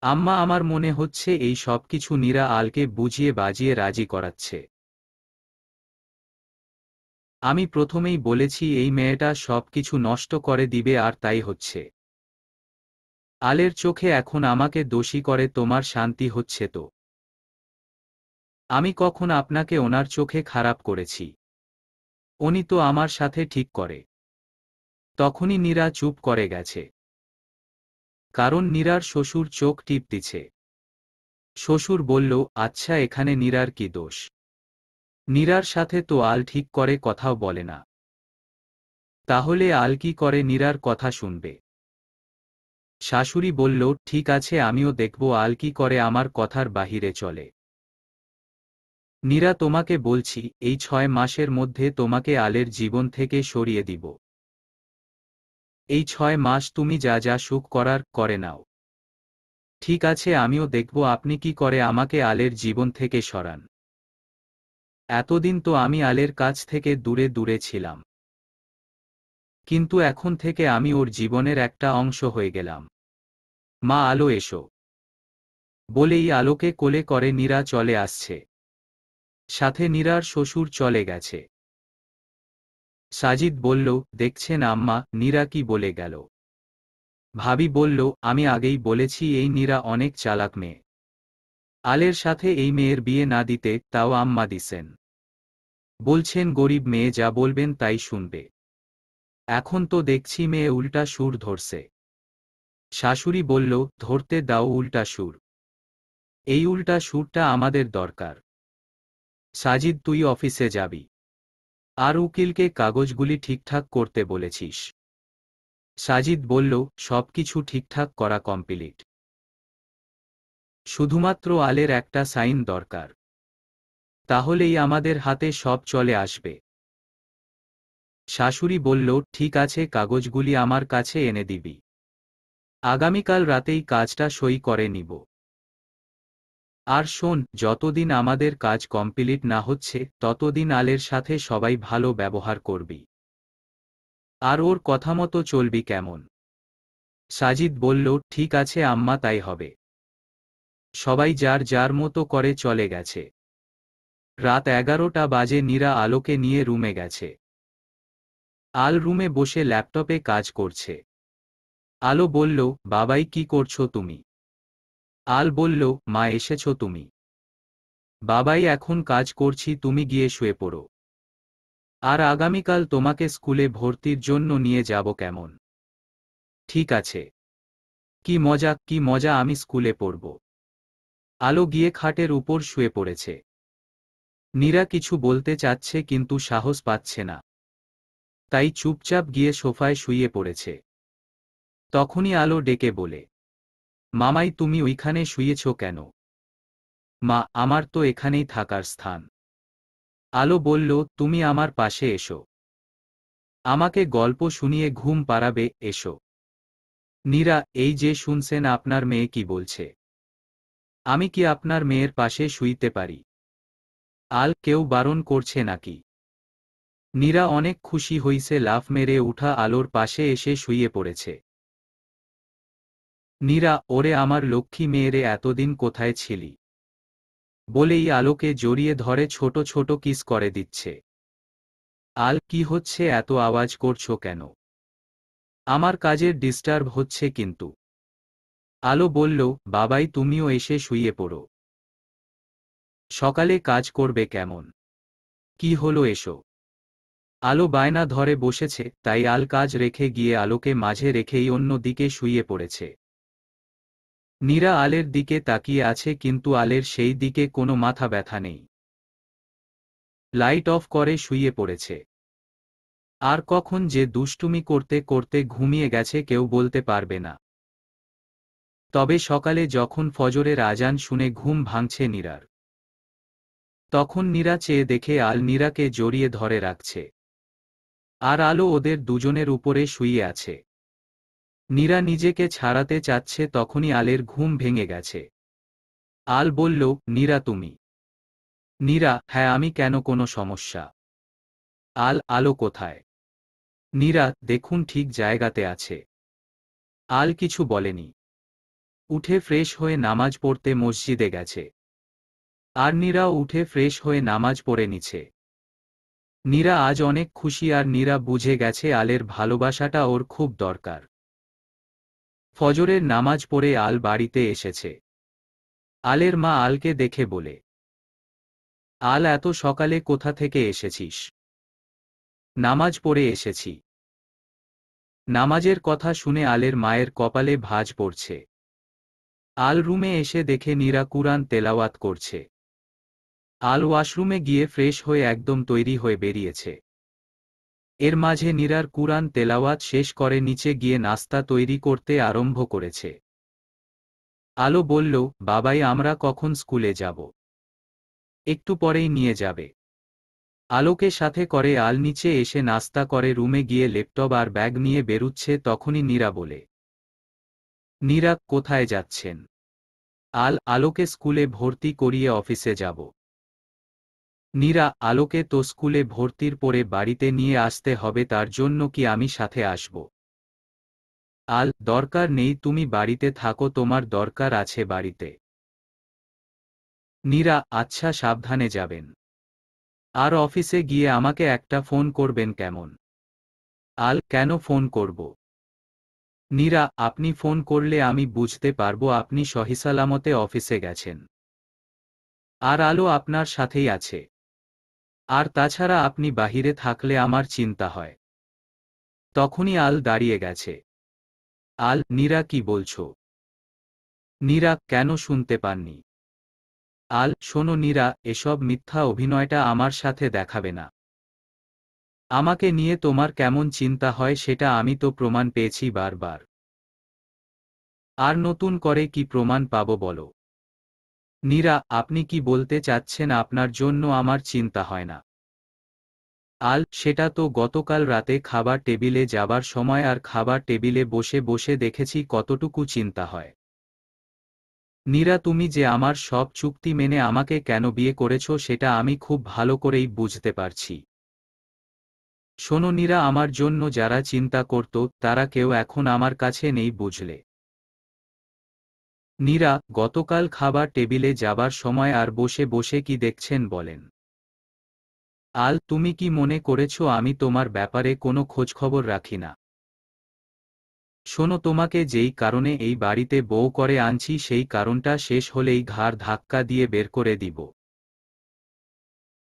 আম্মা, আমার মনে হচ্ছে এই সব কিছু নীরা আলকে বুঝিয়ে বাজিয়ে রাজি করাচ্ছে। আমি প্রথমেই বলেছি এই মেয়েটা সব কিছু নষ্ট করে দিবে, আর তাই হচ্ছে। আলের চোখে এখন আমাকে দোষী করে তোমার শান্তি হচ্ছে তো? আমি কখন আপনাকে ওনার চোখে খারাপ করেছি? উনি তো আমার সাথে ঠিক করে। তখনই নীরা চুপ করে গেছে। কারণ নীরার শ্বশুর চোখ টিপ দিছে। শ্বশুর বলল, আচ্ছা এখানে নীরার কি দোষ? নীরার সাথে তো আল ঠিক করে কথাও বলে না। তাহলে আল কি করে নীরার কথা শুনবে? শাশুড়ি বলল, ঠিক আছে, আমিও দেখব আল কি করে আমার কথার বাহিরে চলে। নীরা, তোমাকে বলছি এই 6 মাসের মধ্যে তোমাকে আলের জীবন থেকে সরিয়ে দিব। এই 6 মাস তুমি যা যা সুখ করার করে নাও। ঠিক আছে, আমিও দেখব আপনি কি করে আমাকে আলের জীবন থেকে সরান। এতদিন তো আমি আলের কাছ থেকে দূরে দূরে ছিলাম, কিন্তু এখন থেকে আমি ওর জীবনের একটা অংশ হয়ে গেলাম। মা আলো এসো বলেই আলোকে কোলে করে নীরা চলে আসছে। সাথে নীরার শ্বশুর চলে গেছে। সাজিদ বলল, দেখছেন আম্মা, নীরা কি বলে গেল। ভাবি বলল, আমি আগেই বলেছি এই নীরা অনেক চালাক মেয়ে। আলের সাথে এই মেয়ের বিয়ে না দিতে, তাও আম্মা দিছেন। বলছেন গরিব মেয়ে, যা বলবেন তাই শুনবে। এখন তো দেখছি মেয়ে উল্টা সুর ধরছে। শাশুড়ি বলল, ধরতে দাও উল্টা সুর। এই উল্টা সুরটা আমাদের দরকার। সাজিদ, তুই অফিসে যাবি। আর উকিলকে কাগজগুলি ঠিকঠাক করতে বলেছিস। সাজিদ বলল, সবকিছু ঠিকঠাক করা কমপ্লিট। শুধুমাত্র আলের একটা সাইন দরকার। তাহলেই আমাদের হাতে সব চলে আসবে। শাশুড়ি বলল, ঠিক আছে, কাগজগুলি আমার কাছে এনে দিবি। আগামীকাল রাতেই কাজটা সই করে নিব। আর শোন, যতদিন আমাদের কাজ কমপ্লিট না হচ্ছে ততদিন আলের সাথে সবাই ভালো ব্যবহার করবি। আর ওর কথামতো চলবি কেমন? সাজিদ বলল, ঠিক আছে আম্মা, তাই হবে। সবাই যার যার মতো করে চলে গেছে। রাত 11টা বাজে, নীরা আলোকে নিয়ে রুমে গেছে। আল রুমে বসে ল্যাপটপে কাজ করছে। আলো বলল, বাবাই, কি করছো তুমি? আল বলল, মা এসেছো তুমি? বাবাই, এখন কাজ করছি, তুমি গিয়ে শুয়ে পড়ো। আর আগামীকাল তোমাকে স্কুলে ভর্তির জন্য নিয়ে যাব কেমন? ঠিক আছে। কি মজা, কি মজা, আমি স্কুলে পড়ব। আলো গিয়ে খাটের উপর শুয়ে পড়েছে। নীরা কিছু বলতে চাচ্ছে কিন্তু সাহস পাচ্ছে না। তাই চুপচাপ গিয়ে সোফায় শুয়ে পড়েছে। তখনই আলো ডেকে বলে, মামাই, তুমি ওইখানে শুয়েছ কেন? মা, আমার তো এখানেই থাকার স্থান। আলো বলল, তুমি আমার পাশে এসো। আমাকে গল্প শুনিয়ে ঘুম পাড়াবে, এসো। নীরা, এই যে শুনছেন আপনার মেয়ে কি বলছে। আমি কি আপনার মেয়ের পাশে শুইতে পারি? আল, কেউ বারণ করছে নাকি? নীরা অনেক খুশি হইছে, লাফ মেরে উঠা আলোর পাশে এসে শুইয়ে পড়েছে। নীরা, ওরে আমার লক্ষ্মী মেয়েরে, এতদিন কোথায় ছিলি? বলেই আলোকে জড়িয়ে ধরে ছোট ছোট কিস করে দিচ্ছে। আল, কি হচ্ছে, এত আওয়াজ করছো কেন? আমার কাজের ডিস্টার্ব হচ্ছে কিন্তু। আলো বলল, বাবাই, তুমিও এসে শুইয়ে পড়ো। সকালে কাজ করবে কেমন? কি হলো, এসো। আলো বায়না ধরে বসেছে, তাই আল কাজ রেখে গিয়ে আলোকে মাঝে রেখেই অন্য দিকে শুইয়ে পড়েছে। নীরা আলের দিকে তাকিয়ে আছে, কিন্তু আলের সেই দিকে কোনো মাথা ব্যথা নেই। লাইট অফ করে শুইয়ে পড়েছে। আর কখন যে দুষ্টুমি করতে করতে ঘুমিয়ে গেছে কেউ বলতে পারবে না। তবে সকালে যখন ফজরের আজান শুনে ঘুম ভাঙছে নীরার, তখন নীরা চেয়ে দেখে আল নীরাকে জড়িয়ে ধরে রাখছে। আর আলো ওদের দুজনের উপরে শুয়ে আছে। নীরা নিজেকে ছাড়াতে চাচ্ছে, তখনই আলের ঘুম ভেঙে গেছে। আল বলল, নীরা তুমি? নীরা, হ্যাঁ আমি, কেন, কোনো সমস্যা? আল, আলো কোথায়? নীরা, দেখুন ঠিক জায়গাতে আছে। আল কিছু বলেনি। উঠে ফ্রেশ হয়ে নামাজ পড়তে মসজিদে গেছে। আর নীরাও উঠে ফ্রেশ হয়ে নামাজ পড়ে নিছে। নীরা আজ অনেক খুশি, আর নীরা বুঝে গেছে আলের ভালোবাসাটা ওর খুব দরকার। ফজরের নামাজ পড়ে আল বাড়িতে এসেছে। আলের মা আলকে দেখে বলে, আল, এত সকালে কোথা থেকে এসেছিস? নামাজ পড়ে এসেছি। নামাজের কথা শুনে আলের মায়ের কপালে ভাঁজ পড়ছে। আল রুমে এসে দেখে নীরা কুরআন তেলাওয়াত করছে। আল ওয়াশরুমে গিয়ে ফ্রেশ হয়ে একদম তৈরি হয়ে বেরিয়েছে। এর মাঝে নীরার কুরআন তেলাওয়াত শেষ করে নিচে গিয়ে নাস্তা তৈরি করতে আরম্ভ করেছে। আলো বলল, বাবাই, আমরা কখন স্কুলে যাব? একটু পরেই নিয়ে যাবে। আলোকে সাথে করে আল নিচে এসে নাস্তা করে রুমে গিয়ে ল্যাপটপ আর ব্যাগ নিয়ে বেরুচ্ছে, তখনই নীরা বলে, নীরা, কোথায় যাচ্ছেন? আল, আলোকে স্কুলে ভর্তি করিয়ে অফিসে যাব। নীরা, আলোকে তো স্কুলে ভর্তির পরে বাড়িতে নিয়ে আসতে হবে, তার জন্য কি আমি সাথে আসব? আল, দরকার নেই, তুমি বাড়িতে থাকো, তোমার দরকার আছে বাড়িতে। নীরা, আচ্ছা, সাবধানে যাবেন। আর অফিসে গিয়ে আমাকে একটা ফোন করবেন কেমন? আল, কেন ফোন করব? নীরা, আপনি ফোন করলে আমি বুঝতে পারবো আপনি সহিসালামতে অফিসে গেছেন। আর আলো আপনার সাথেই আছে। আর তাছাড়া আপনি বাহিরে থাকলে আমার চিন্তা হয়। তখনই আল দাঁড়িয়ে গেছে। আল, নীরা, কি বলছো? নীরা, কেন শুনতে পাননি? আল, শোনো নীরা, এসব মিথ্যা অভিনয়টা আমার সাথে দেখাবে না। আমাকে নিয়ে তোমার কেমন চিন্তা হয় সেটা আমি তো প্রমাণ পেয়েছি বারবার। আর নতুন করে কি প্রমাণ পাবো বলো? নীরা, আপনি কি বলতে চাচ্ছেন আপনার জন্য আমার চিন্তা হয় না? আল, সেটা তো গতকাল রাতে খাবার টেবিলে যাবার সময় আর খাবার টেবিলে বসে বসে দেখেছি কতটুকু চিন্তা হয়। নীরা, তুমি যে আমার সব চুক্তি মেনে আমাকে কেন বিয়ে করেছো সেটা আমি খুব ভালো করেই বুঝতে পারছি। শোনো নীরা, আমার জন্য যারা চিন্তা করত তারা কেউ এখন আমার কাছে নেই, বুঝলে? নীরা, গতকাল খাবার টেবিলে যাবার সময় আর বসে বসে কি দেখছেন বলেন? আল, তুমি কি মনে করেছো আমি তোমার ব্যাপারে কোনো খোঁজখবর রাখি না? শোনো, তোমাকে যেই কারণে এই বাড়িতে বউ করে আনছি সেই কারণটা শেষ হলেই ঘাড় ধাক্কা দিয়ে বের করে দিব।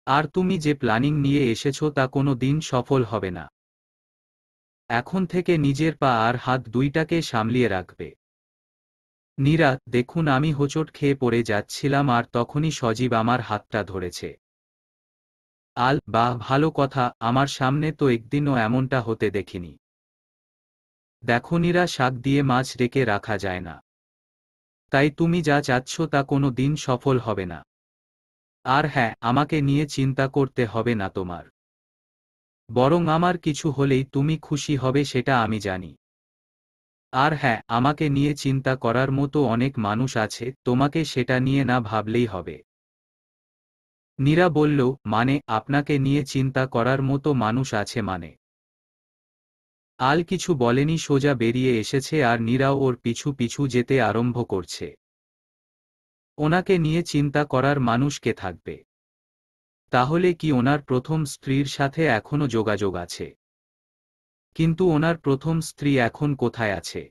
আর তুমি যে প্ল্যানিং নিয়ে এসেছো তা কোনো দিন সফল হবে না। এখন থেকে নিজের পা আর হাত দুইটাকে সামলিয়ে রাখবে। নীরা, দেখুন, আমি হোঁচট খেয়ে পড়ে যাচ্ছিলাম আর তখনই সজীব আমার হাতটা ধরেছে। আল, বাহ, ভালো কথা, আমার সামনে তো একদিনও এমনটা হতে দেখিনি। দেখো নীরা, শাক দিয়ে মাছ রেখে রাখা যায় না। তাই তুমি যা চাচ্ছ তা কোনো দিন সফল হবে না। আর হ্যাঁ, আমাকে নিয়ে চিন্তা করতে হবে না তোমার। বরং আমার কিছু হলেই তুমি খুশি হবে সেটা আমি জানি। আর হ্যাঁ, আমাকে নিয়ে চিন্তা করার মতো অনেক মানুষ আছে, তোমাকে সেটা নিয়ে না ভাবলেই হবে। নীরা বলল, মানে আপনাকে নিয়ে চিন্তা করার মতো মানুষ আছে মানে? আল কিছু বলেনি, সোজা বেরিয়ে এসেছে আর নীরাও ওর পিছু পিছু যেতে আরম্ভ করছে। ওনাকে নিয়ে চিন্তা করার মানুষ কে থাকবে? তাহলে কি ওনার প্রথম স্ত্রীর সাথে এখনো যোগাযোগ আছে? কিন্তু ওনার প্রথম স্ত্রী এখন কোথায় আছে?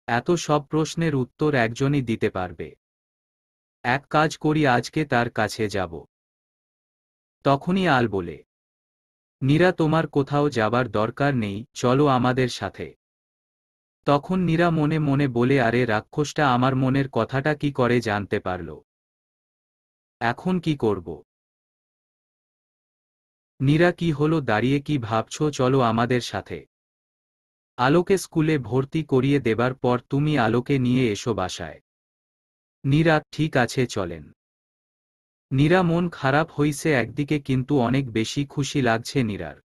এত সব প্রশ্নের উত্তর একজনই দিতে পারবে। এক কাজ করি, আজকে তার কাছে যাব। তখনই আল বলে, নীরা, তোমার কোথাও যাবার দরকার নেই, চলো আমাদের সাথে। তখন নীরা মনে মনে বলে, আরে রাক্ষসটা আমার মনের কথাটা কি করে জানতে পারল? এখন কি করব? নীরা, কি হলো, দাঁড়িয়ে কি ভাবছো, চলো আমাদের সাথে। আলোকে স্কুলে ভর্তি করিয়ে দেবার পর তুমি আলোকে নিয়ে এসো বাসায়। নীরা, ঠিক আছে, চলেন। নীরা মন খারাপ হইছে একদিকে, কিন্তু অনেক বেশি খুশি লাগছে নীরার।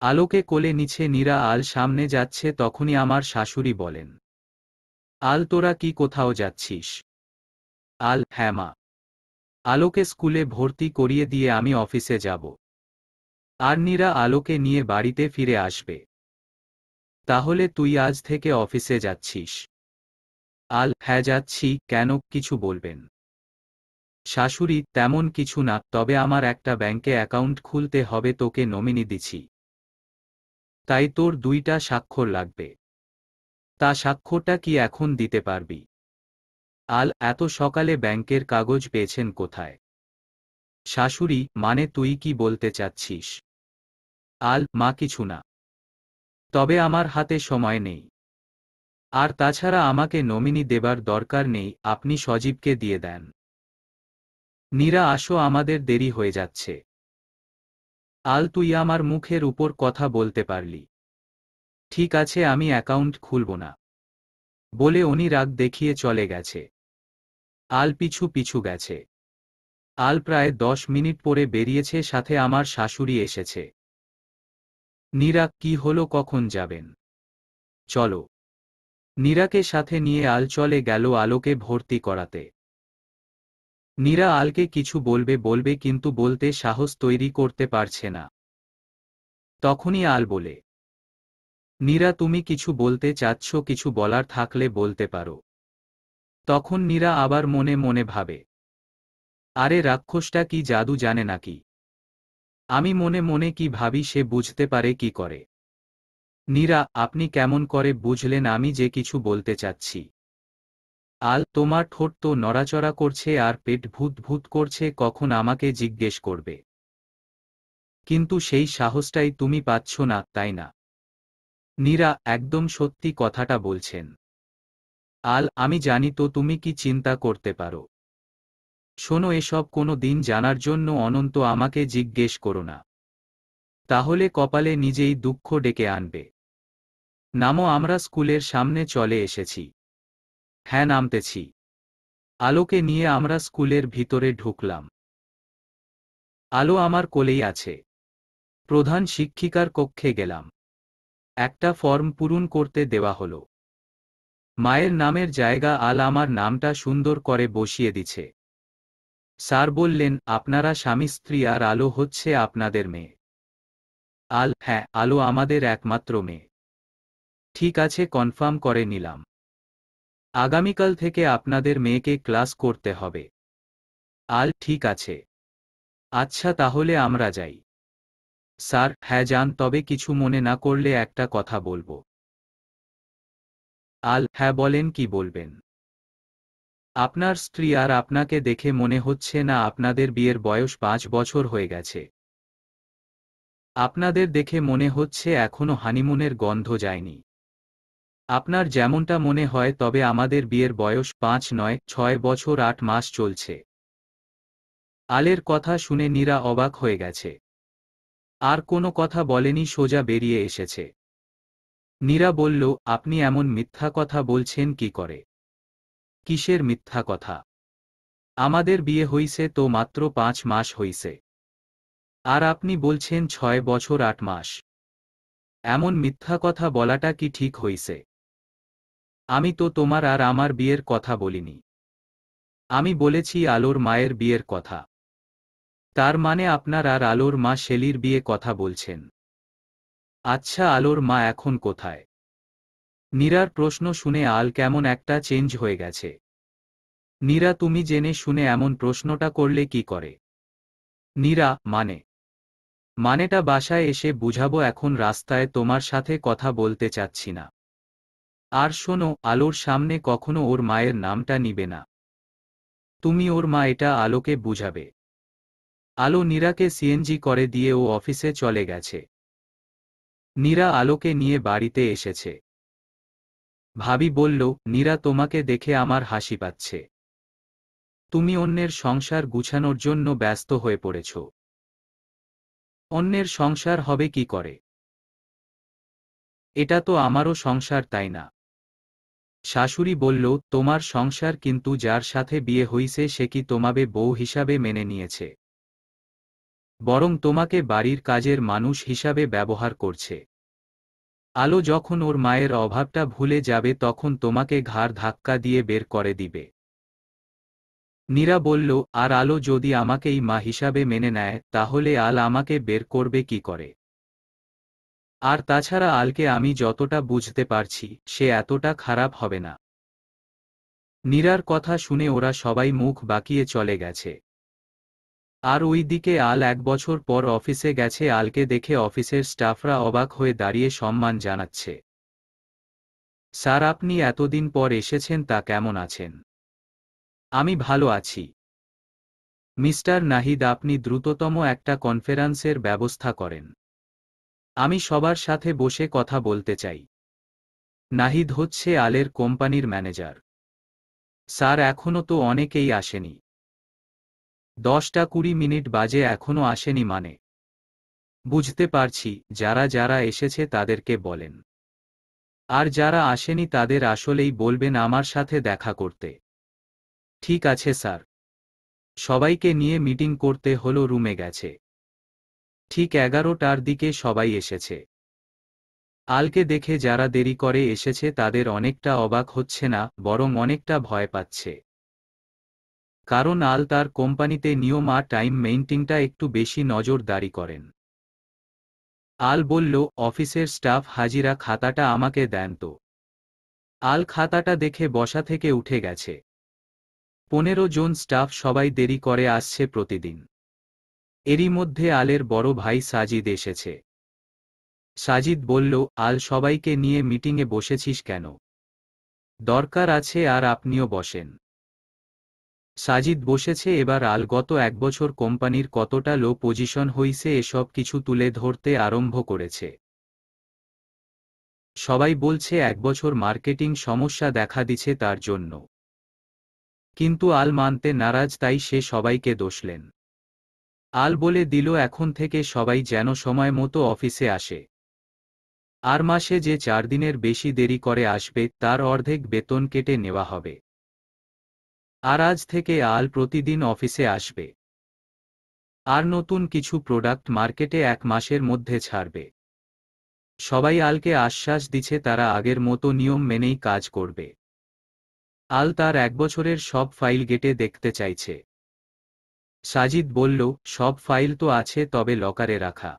আলোকে কোলে নিচ্ছে নীরা, আল সামনে যাচ্ছে, তখনই আমার শাশুড়ি বলেন, আল, তোরা কি কোথাও যাচ্ছিস? আল, হ্যাঁ মা। আলোকে স্কুলে ভর্তি করিয়ে দিয়ে আমি অফিসে যাব। আর নীরা আলোকে নিয়ে বাড়িতে ফিরে আসবে। তাহলে তুই আজ থেকে অফিসে যাচ্ছিস? আল, হ্যাঁ যাচ্ছি, কেন, কিছু বলবেন? শাশুড়ি, তেমন কিছু না, তবে আমার একটা ব্যাংকে অ্যাকাউন্ট খুলতে হবে, তোকে নমিনি দিছি। তাই তোর 2টা স্বাক্ষর লাগবে। তা স্বাক্ষরটা কি এখন দিতে পারবি? আল, এত সকালে ব্যাংকের কাগজ পেয়েছেন কোথায়? শাশুড়ি, মানে তুই কি বলতে চাচ্ছিস? আল, মা কিছু না। তবে আমার হাতে সময় নেই। আর তাছাড়া আমাকে নমিনি দেবার দরকার নেই, আপনি সজীবকে দিয়ে দেন। নীরা, আসো, আমাদের দেরি হয়ে যাচ্ছে। আল, তুই আমার মুখের উপর কথা বলতে পারলি? ঠিক আছে, আমি অ্যাকাউন্ট খুলব না। বলে উনি রাগ দেখিয়ে চলে গেছে। আল পিছু পিছু গেছে। আল প্রায় 10 মিনিট পরে বেরিয়েছে, সাথে আমার শাশুড়ি এসেছে। নীরা, কি হলো, কখন যাবেন? চলো। নীরাকে সাথে নিয়ে আল চলে গেল আলোকে ভর্তি করাতে। নীরা আলকে কিছু বলবে বলবে কিন্তু বলতে সাহস তৈরি করতে পারছে না। তখনই আল বলে, নীরা তুমি কিছু বলতে চাচ্ছ, কিছু বলার থাকলে বলতে পারো। তখন নীরা আবার মনে মনে ভাবে, আরে রাক্ষসটা কি জাদু জানে নাকি? আমি মনে মনে কি ভাবি সে বুঝতে পারে কি করে? নীরা, আপনি কেমন করে বুঝলেন আমি যে কিছু বলতে চাচ্ছি? আল, তোমার ঠোঁট তো নড়াচড়া করছে আর পেট ভূত ভূত করছে, কখন আমাকে জিজ্ঞেস করবে। কিন্তু সেই সাহসটাই তুমি পাচ্ছ না, তাই না? নীরা, একদম সত্যি কথাটা বলছেন। আল, আমি জানি তো তুমি কি চিন্তা করতে পারো। শোনো, এসব কোনো দিন জানার জন্য অনন্ত আমাকে জিজ্ঞেস করো না। তাহলে কপালে নিজেই দুঃখ ডেকে আনবে। নামো, আমরা স্কুলের সামনে চলে এসেছি। হ্যাঁ, নামতেছি। আলোকে নিয়ে আমরা স্কুলের ভিতরে ঢুকলাম। আলো আমার কোলেই আছে। প্রধান শিক্ষিকার কক্ষে গেলাম। একটা ফর্ম পূরণ করতে দেওয়া হলো। মায়ের নামের জায়গা আল আমার নামটা সুন্দর করে বসিয়ে দিছে। স্যার বললেন, আপনারা স্বামী স্ত্রী আর আলো হচ্ছে আপনাদের মেয়ে। আল, হ্যাঁ, আলো আমাদের একমাত্র মেয়ে। ঠিক আছে, কনফার্ম করে নিলাম। আগামীকাল থেকে আপনাদের মেয়েকে ক্লাস করতে হবে। আল, ঠিক আছে। আচ্ছা, তাহলে আমরা যাই। স্যার, হ্যাঁ যান, তবে কিছু মনে না করলে একটা কথা বলবো। আল, হ্যাঁ বলেন, কি বলবেন? আপনার স্ত্রী আর আপনাকে দেখে মনে হচ্ছে না আপনাদের বিয়ের বয়স 5 বছর হয়ে গেছে। আপনাদের দেখে মনে হচ্ছে এখনো হানিমুনের গন্ধ যায়নি। আপনার যেমনটা মনে হয়, তবে আমাদের বিয়ের বয়স 5 নয়, 6 বছর 8 মাস চলছে। আলের কথা শুনে নীরা অবাক হয়ে গেছে। আর কোনো কথা বলেনি, সোজা বেরিয়ে এসেছে। নীরা বলল, আপনি এমন মিথ্যা কথা বলছেন কি করে? কিসের মিথ্যা কথা? আমাদের বিয়ে হইছে তো মাত্র 5 মাস হইছে। আর আপনি বলছেন 6 বছর 8 মাস। এমন মিথ্যা কথা বলাটা কি ঠিক হইছে? আমি তো তোমার আর আমার বিয়ের কথা বলিনি। আমি বলেছি আলোর মায়ের বিয়ের কথা। তার মানে আপনার আর আলোর মা শেলির বিয়ে কথা বলছেন? আচ্ছা, আলোর মা এখন কোথায়? নীরার প্রশ্ন শুনে আল কেমন একটা চেঞ্জ হয়ে গেছে। নীরা, তুমি জেনে শুনে এমন প্রশ্নটা করলে কি করে? নীরা, মানেটা বাসায় এসে বুঝাবো, এখন রাস্তায় তোমার সাথে কথা বলতে চাচ্ছি না। আর শোনো, আলোর সামনে কখনো ওর মায়ের নামটা নিবে না। তুমি ওর মা, এটা আলোকে বুঝাবে। আলো নীরাকে সিএনজি করে দিয়ে ও অফিসে চলে গেছে। নীরা আলোকে নিয়ে বাড়িতে এসেছে। ভাবি বলল, নীরা, তোমাকে দেখে আমার হাসি পাচ্ছে। তুমি অন্যের সংসার গুছানোর জন্য ব্যস্ত হয়ে পড়েছ। অন্যের সংসার হবে কি করে? এটা তো আমারও সংসার, তাই না? শাশুড়ি বলল, তোমার সংসার, কিন্তু যার সাথে বিয়ে হইছে সে কি তোমাবে বউ হিসাবে মেনে নিয়েছে? বরং তোমাকে বাড়ির কাজের মানুষ হিসাবে ব্যবহার করছে। আলো যখন ওর মায়ের অভাবটা ভুলে যাবে তখন তোমাকে ঘাড় ধাক্কা দিয়ে বের করে দিবে। নীরা বলল, আর আলো যদি আমাকেই মা হিসাবে মেনে নেয়, তাহলে আল আমাকে বের করবে কি করে? আর তাছাড়া আলকে আমি যতটা বুঝতে পারছি, সে এতটা খারাপ হবে না। নীরার কথা শুনে ওরা সবাই মুখ বাঁকিয়ে চলে গেছে। আর ওই দিকে আল 1 বছর পর অফিসে গেছে। আলকে দেখে অফিসের স্টাফরা অবাক হয়ে দাঁড়িয়ে সম্মান জানাচ্ছে। স্যার, আপনি এতদিন পর এসেছেন, তা কেমন আছেন? আমি ভালো আছি। মিস্টার নাহিদ, আপনি দ্রুততম একটা কনফারেন্সের ব্যবস্থা করেন। আমি সবার সাথে বসে কথা বলতে চাই। নাহিদ হচ্ছে আলের কোম্পানির ম্যানেজার। স্যার, এখনো তো অনেকেই আসেনি। 10টা 20 মিনিট বাজে, এখনো আসেনি মানে? বুঝতে পারছি, যারা যারা এসেছে তাদেরকে বলেন। আর যারা আসেনি তাদের আসলেই বলবেন আমার সাথে দেখা করতে। ঠিক আছে স্যার। সবাইকে নিয়ে মিটিং করতে হলো, রুমে গেছে। ঠিক 11টার দিকে সবাই এসেছে। আলকে দেখে যারা দেরি করে এসেছে তাদের অনেকটা অবাক হচ্ছে না, বরং অনেকটা ভয় পাচ্ছে। কারণ আল তার কোম্পানিতে নিয়ম আর টাইম মেইনটেইনটা একটু বেশি নজরদারি করেন। আল বলল, অফিসের স্টাফ হাজিরা খাতাটা আমাকে দেন তো। আল খাতাটা দেখে বসা থেকে উঠে গেছে। 15 জন স্টাফ সবাই দেরি করে আসছে প্রতিদিন। এরই মধ্যে আলের বড় ভাই সাজিদ এসেছে। সাজিদ বলল, আল, সবাইকে নিয়ে মিটিংয়ে বসেছিস কেন? দরকার আছে, আর আপনিও বসেন। সাজিদ বসেছে। এবার আল গত 1 বছর কোম্পানির কতটা লো পজিশন হইছে এসব কিছু তুলে ধরতে আরম্ভ করেছে। সবাই বলছে 1 বছর মার্কেটিং সমস্যা দেখা দিছে তার জন্য। কিন্তু আল মানতে নারাজ, তাই সে সবাইকে দোষলেন। আল বলে দিল, এখন থেকে সবাই যেন সময় মতো অফিসে আসে। আর মাসে যে 4 দিনের বেশি দেরি করে আসবে তার অর্ধেক বেতন কেটে নেওয়া হবে। আর আজ থেকে আল প্রতিদিন অফিসে আসবে। আর নতুন কিছু প্রোডাক্ট মার্কেটে 1 মাসের মধ্যে ছাড়বে। সবাই আলকে আশ্বাস দিচ্ছে তারা আগের মতো নিয়ম মেনেই কাজ করবে। আল তার 1 বছরের সব ফাইল গেটে দেখতে চাইছে। সাজিদ বলল, সব ফাইল তো আছে, তবে লকারে রাখা।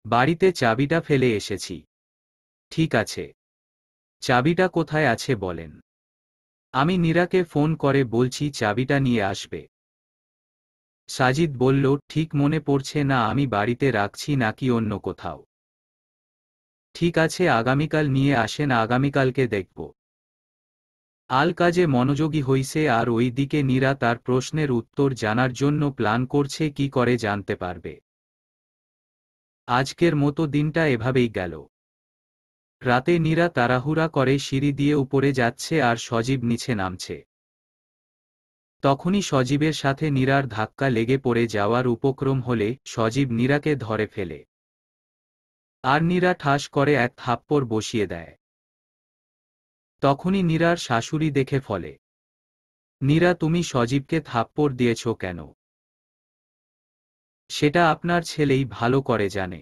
বাড়িতে চাবিটা ফেলে এসেছি। ঠিক আছে, চাবিটা কোথায় আছে বলেন। আমি নীরাকে ফোন করে বলছি চাবিটা নিয়ে আসবে। সাজিদ বলল, ঠিক মনে পড়ছে না আমি বাড়িতে রাখছি নাকি অন্য কোথাও। ঠিক আছে, আগামীকাল নিয়ে আসেন, আগামীকালকে দেখব। আল কাজে মনোযোগী হইছে, আর ওই দিকে নীরা তার প্রশ্নের উত্তর জানার জন্য প্ল্যান করছে কি করে জানতে পারবে। আজকের মতো দিনটা এভাবেই গেল। রাতে নীরা তাড়াহুড়া করে সিঁড়ি দিয়ে উপরে যাচ্ছে আর সজীব নিচে নামছে। তখনই সজীবের সাথে নীরার ধাক্কা লেগে পড়ে যাওয়ার উপক্রম হলে সজীব নীরাকে ধরে ফেলে। আর নীরা ঠাস করে এক থাপ্পড় বসিয়ে দেয়। তখনই নীরার শাশুড়ি দেখে ফলে। নীরা, তুমি সজীবকে থাপ্পড় দিয়েছ কেন? সেটা আপনার ছেলেই ভালো করে জানে।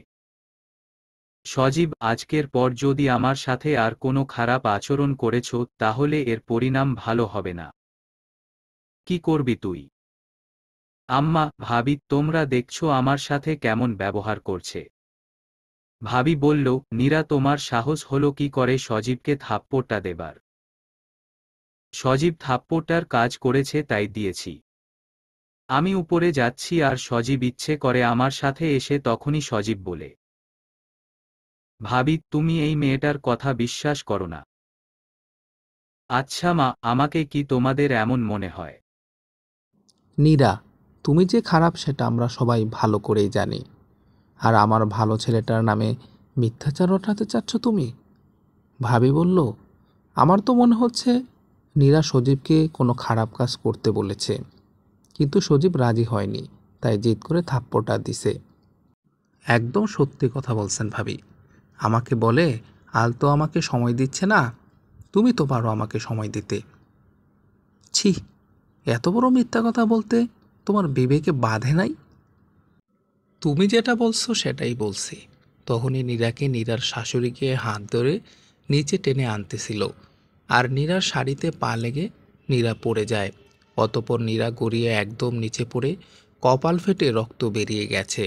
সজীব, আজকের পর যদি আমার সাথে আর কোনো খারাপ আচরণ করেছ তাহলে এর পরিণাম ভালো হবে না। কি করবি তুই? আম্মা, ভাবি, তোমরা দেখছো আমার সাথে কেমন ব্যবহার করছে। ভাবি বলল, নীরা, তোমার সাহস হলো কি করে সজীবকে থাপ্পড়টা দেবার? সজীব থাপ্পড়টার কাজ করেছে তাই দিয়েছি। আমি উপরে যাচ্ছি আর সজীব ইচ্ছে করে আমার সাথে এসে তখনই সজীব বলে, ভাবি, তুমি এই মেয়েটার কথা বিশ্বাস করো না। আচ্ছা মা, আমাকে কি তোমাদের এমন মনে হয়? নীরা, তুমি যে খারাপ সেটা আমরা সবাই ভালো করেই জানি। আর আমার ভালো ছেলেটার নামে মিথ্যাচার রটাতে চাচ্ছ তুমি? ভাবি বলল, আমার তো মনে হচ্ছে নীরা সজীবকে কোনো খারাপ কাজ করতে বলেছে, কিন্তু সজীব রাজি হয়নি, তাই জিদ করে থাপ্পড়টা দিছে। একদম সত্যি কথা বলছেন ভাবি। আমাকে বলে, আল তো আমাকে সময় দিচ্ছে না, তুমি তো পারো আমাকে সময় দিতে। ছি, এত বড় মিথ্যা কথা বলতে তোমার বিবেকে বাধে নাই? তুমি যেটা বলছো সেটাই বলছি। তখনই নীরাকে নীরার শাশুড়িকে হাত ধরে নিচে টেনে আনতেছিল, আর নীরার শাড়িতে পা লেগে নীরা পড়ে যায়। অতঃপর নীরা গড়িয়ে একদম নিচে পড়ে কপাল ফেটে রক্ত বেরিয়ে গেছে।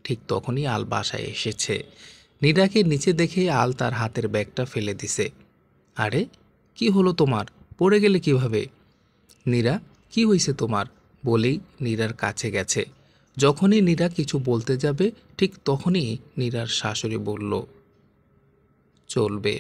ঠিক তখনই আল বাসায় এসেছে। নীরাকে নিচে দেখে আল তার হাতের ব্যাগটা ফেলে দিছে। আরে, কি হলো তোমার? পড়ে গেলে কিভাবে? নীরা, কি হয়েছে তোমার? বলেই নীরার কাছে গেছে। যখনই নীরা কিছু বলতে যাবে ঠিক তখনই নীরার শাশুড়ি বলল, চলবে।